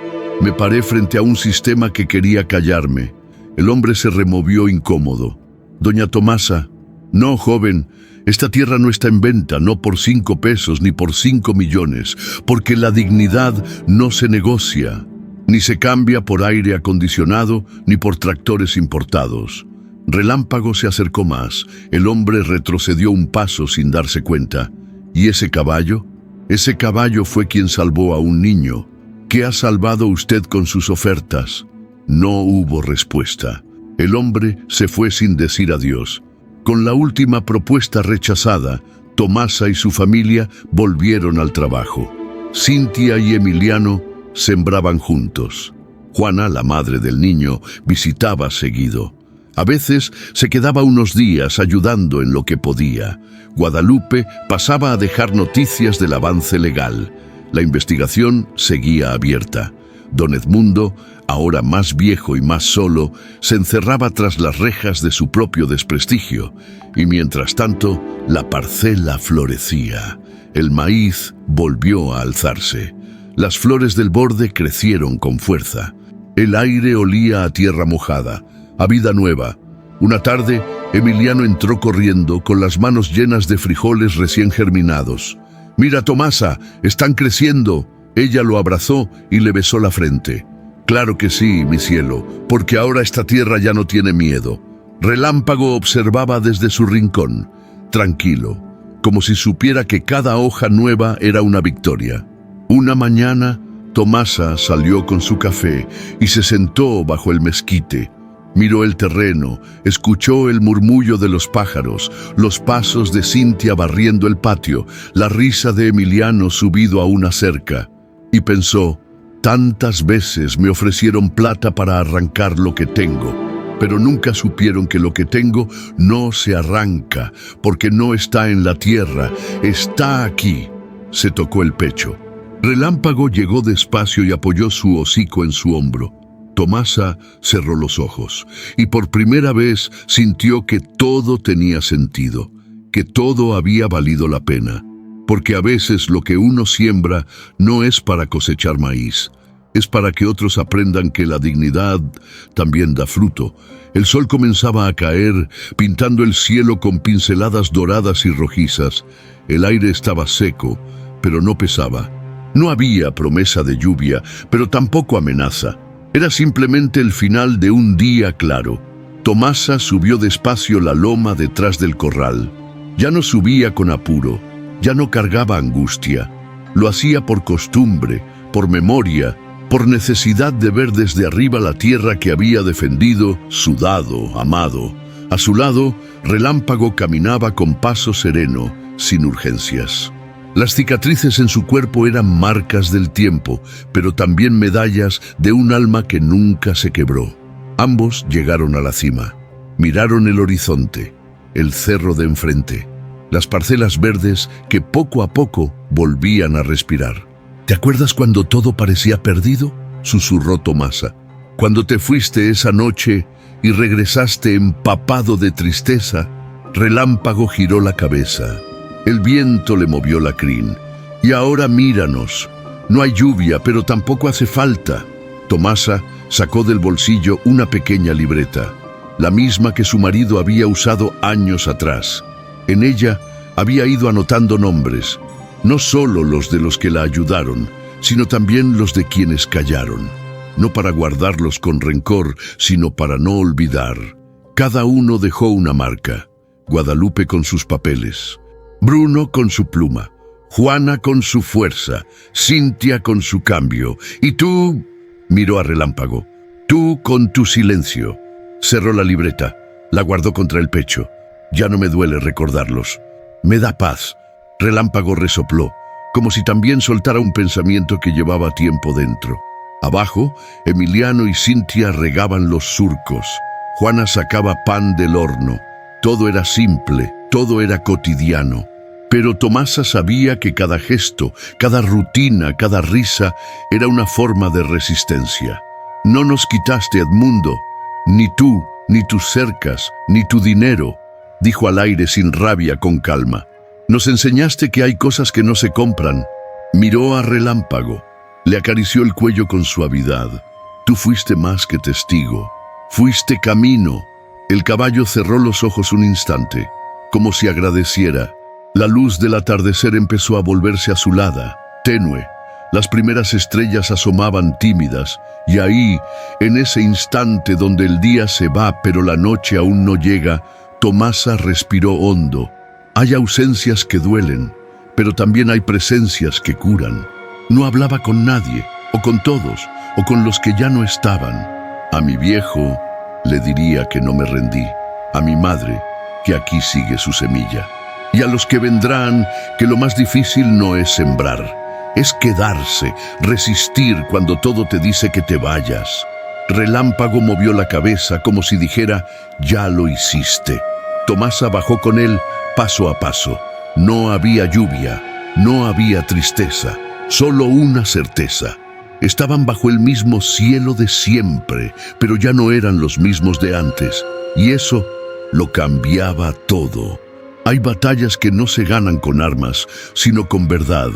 me paré frente a un sistema que quería callarme. El hombre se removió incómodo. Doña Tomasa, no, joven, esta tierra no está en venta, no por 5 pesos ni por 5 millones, porque la dignidad no se negocia. Ni se cambia por aire acondicionado, ni por tractores importados. Relámpago se acercó más. El hombre retrocedió un paso sin darse cuenta. ¿Y ese caballo? Ese caballo fue quien salvó a un niño. ¿Qué ha salvado usted con sus ofertas? No hubo respuesta. El hombre se fue sin decir adiós. Con la última propuesta rechazada, Tomasa y su familia volvieron al trabajo. Cintia y Emiliano sembraban juntos. Juana, la madre del niño, visitaba seguido. A veces se quedaba unos días ayudando en lo que podía. Guadalupe pasaba a dejar noticias del avance legal. La investigación seguía abierta. Don Edmundo, ahora más viejo y más solo, se encerraba tras las rejas de su propio desprestigio. Y mientras tanto, la parcela florecía. El maíz volvió a alzarse. Las flores del borde crecieron con fuerza. El aire olía a tierra mojada, a vida nueva. Una tarde, Emiliano entró corriendo con las manos llenas de frijoles recién germinados. «Mira, Tomasa, están creciendo». Ella lo abrazó y le besó la frente. «Claro que sí, mi cielo, porque ahora esta tierra ya no tiene miedo». Relámpago observaba desde su rincón, tranquilo, como si supiera que cada hoja nueva era una victoria. Una mañana, Tomasa salió con su café y se sentó bajo el mezquite. Miró el terreno, escuchó el murmullo de los pájaros, los pasos de Cintia barriendo el patio, la risa de Emiliano subido a una cerca. Y pensó, tantas veces me ofrecieron plata para arrancar lo que tengo, pero nunca supieron que lo que tengo no se arranca, porque no está en la tierra, está aquí. Se tocó el pecho. Relámpago llegó despacio y apoyó su hocico en su hombro. Tomasa cerró los ojos y por primera vez sintió que todo tenía sentido, que todo había valido la pena, porque a veces lo que uno siembra no es para cosechar maíz, es para que otros aprendan que la dignidad también da fruto. El sol comenzaba a caer, pintando el cielo con pinceladas doradas y rojizas. El aire estaba seco, pero no pesaba. No había promesa de lluvia, pero tampoco amenaza. Era simplemente el final de un día claro. Tomasa subió despacio la loma detrás del corral. Ya no subía con apuro, ya no cargaba angustia. Lo hacía por costumbre, por memoria, por necesidad de ver desde arriba la tierra que había defendido, sudado, amado. A su lado, Relámpago caminaba con paso sereno, sin urgencias. Las cicatrices en su cuerpo eran marcas del tiempo, pero también medallas de un alma que nunca se quebró. Ambos llegaron a la cima. Miraron el horizonte, el cerro de enfrente, las parcelas verdes que poco a poco volvían a respirar. ¿Te acuerdas cuando todo parecía perdido?, susurró Tomasa. Cuando te fuiste esa noche y regresaste empapado de tristeza. Relámpago giró la cabeza. El viento le movió la crin. Y ahora míranos. No hay lluvia, pero tampoco hace falta. Tomasa sacó del bolsillo una pequeña libreta, la misma que su marido había usado años atrás. En ella había ido anotando nombres, no solo los de los que la ayudaron, sino también los de quienes callaron. No para guardarlos con rencor, sino para no olvidar. Cada uno dejó una marca. Guadalupe con sus papeles, Bruno con su pluma, Juana con su fuerza, Cintia con su cambio, y tú, miró a Relámpago, tú con tu silencio. Cerró la libreta, la guardó contra el pecho. Ya no me duele recordarlos. Me da paz. Relámpago resopló, como si también soltara un pensamiento que llevaba tiempo dentro. Abajo, Emiliano y Cintia regaban los surcos. Juana sacaba pan del horno. Todo era simple, todo era cotidiano. Pero Tomasa sabía que cada gesto, cada rutina, cada risa era una forma de resistencia. No nos quitaste, Edmundo, ni tú, ni tus cercas, ni tu dinero, dijo al aire sin rabia, con calma. Nos enseñaste que hay cosas que no se compran. Miró a Relámpago, le acarició el cuello con suavidad. Tú fuiste más que testigo, fuiste camino. El caballo cerró los ojos un instante, como si agradeciera. La luz del atardecer empezó a volverse azulada, tenue. Las primeras estrellas asomaban tímidas, y ahí, en ese instante donde el día se va pero la noche aún no llega, Tomasa respiró hondo. Hay ausencias que duelen, pero también hay presencias que curan. No hablaba con nadie, o con todos, o con los que ya no estaban. A mi viejo le diría que no me rendí, a mi madre que aquí sigue su semilla, y a los que vendrán que lo más difícil no es sembrar, es quedarse, resistir cuando todo te dice que te vayas. Relámpago movió la cabeza como si dijera, ya lo hiciste. Tomasa bajó con él paso a paso. No había lluvia, no había tristeza, solo una certeza. Estaban bajo el mismo cielo de siempre, pero ya no eran los mismos de antes, y eso lo cambiaba todo. Hay batallas que no se ganan con armas, sino con verdad,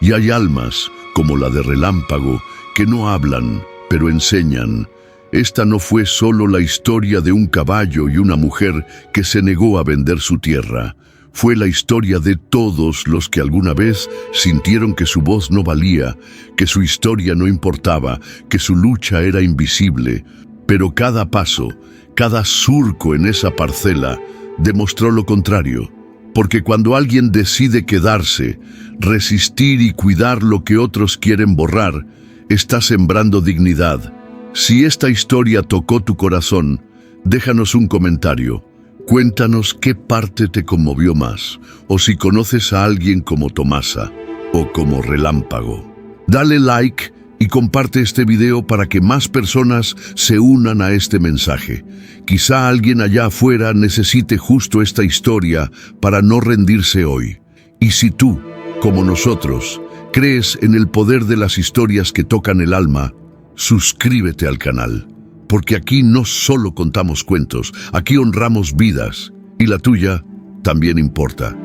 y hay almas, como la de Relámpago, que no hablan, pero enseñan. Esta no fue solo la historia de un caballo y una mujer que se negó a vender su tierra. Fue la historia de todos los que alguna vez sintieron que su voz no valía, que su historia no importaba, que su lucha era invisible. Pero cada paso, cada surco en esa parcela demostró lo contrario. Porque cuando alguien decide quedarse, resistir y cuidar lo que otros quieren borrar, está sembrando dignidad. Si esta historia tocó tu corazón, déjanos un comentario. Cuéntanos qué parte te conmovió más, o si conoces a alguien como Tomasa o como Relámpago. Dale like y comparte este video para que más personas se unan a este mensaje. Quizá alguien allá afuera necesite justo esta historia para no rendirse hoy. Y si tú, como nosotros, crees en el poder de las historias que tocan el alma, suscríbete al canal. Porque aquí no solo contamos cuentos, aquí honramos vidas, y la tuya también importa.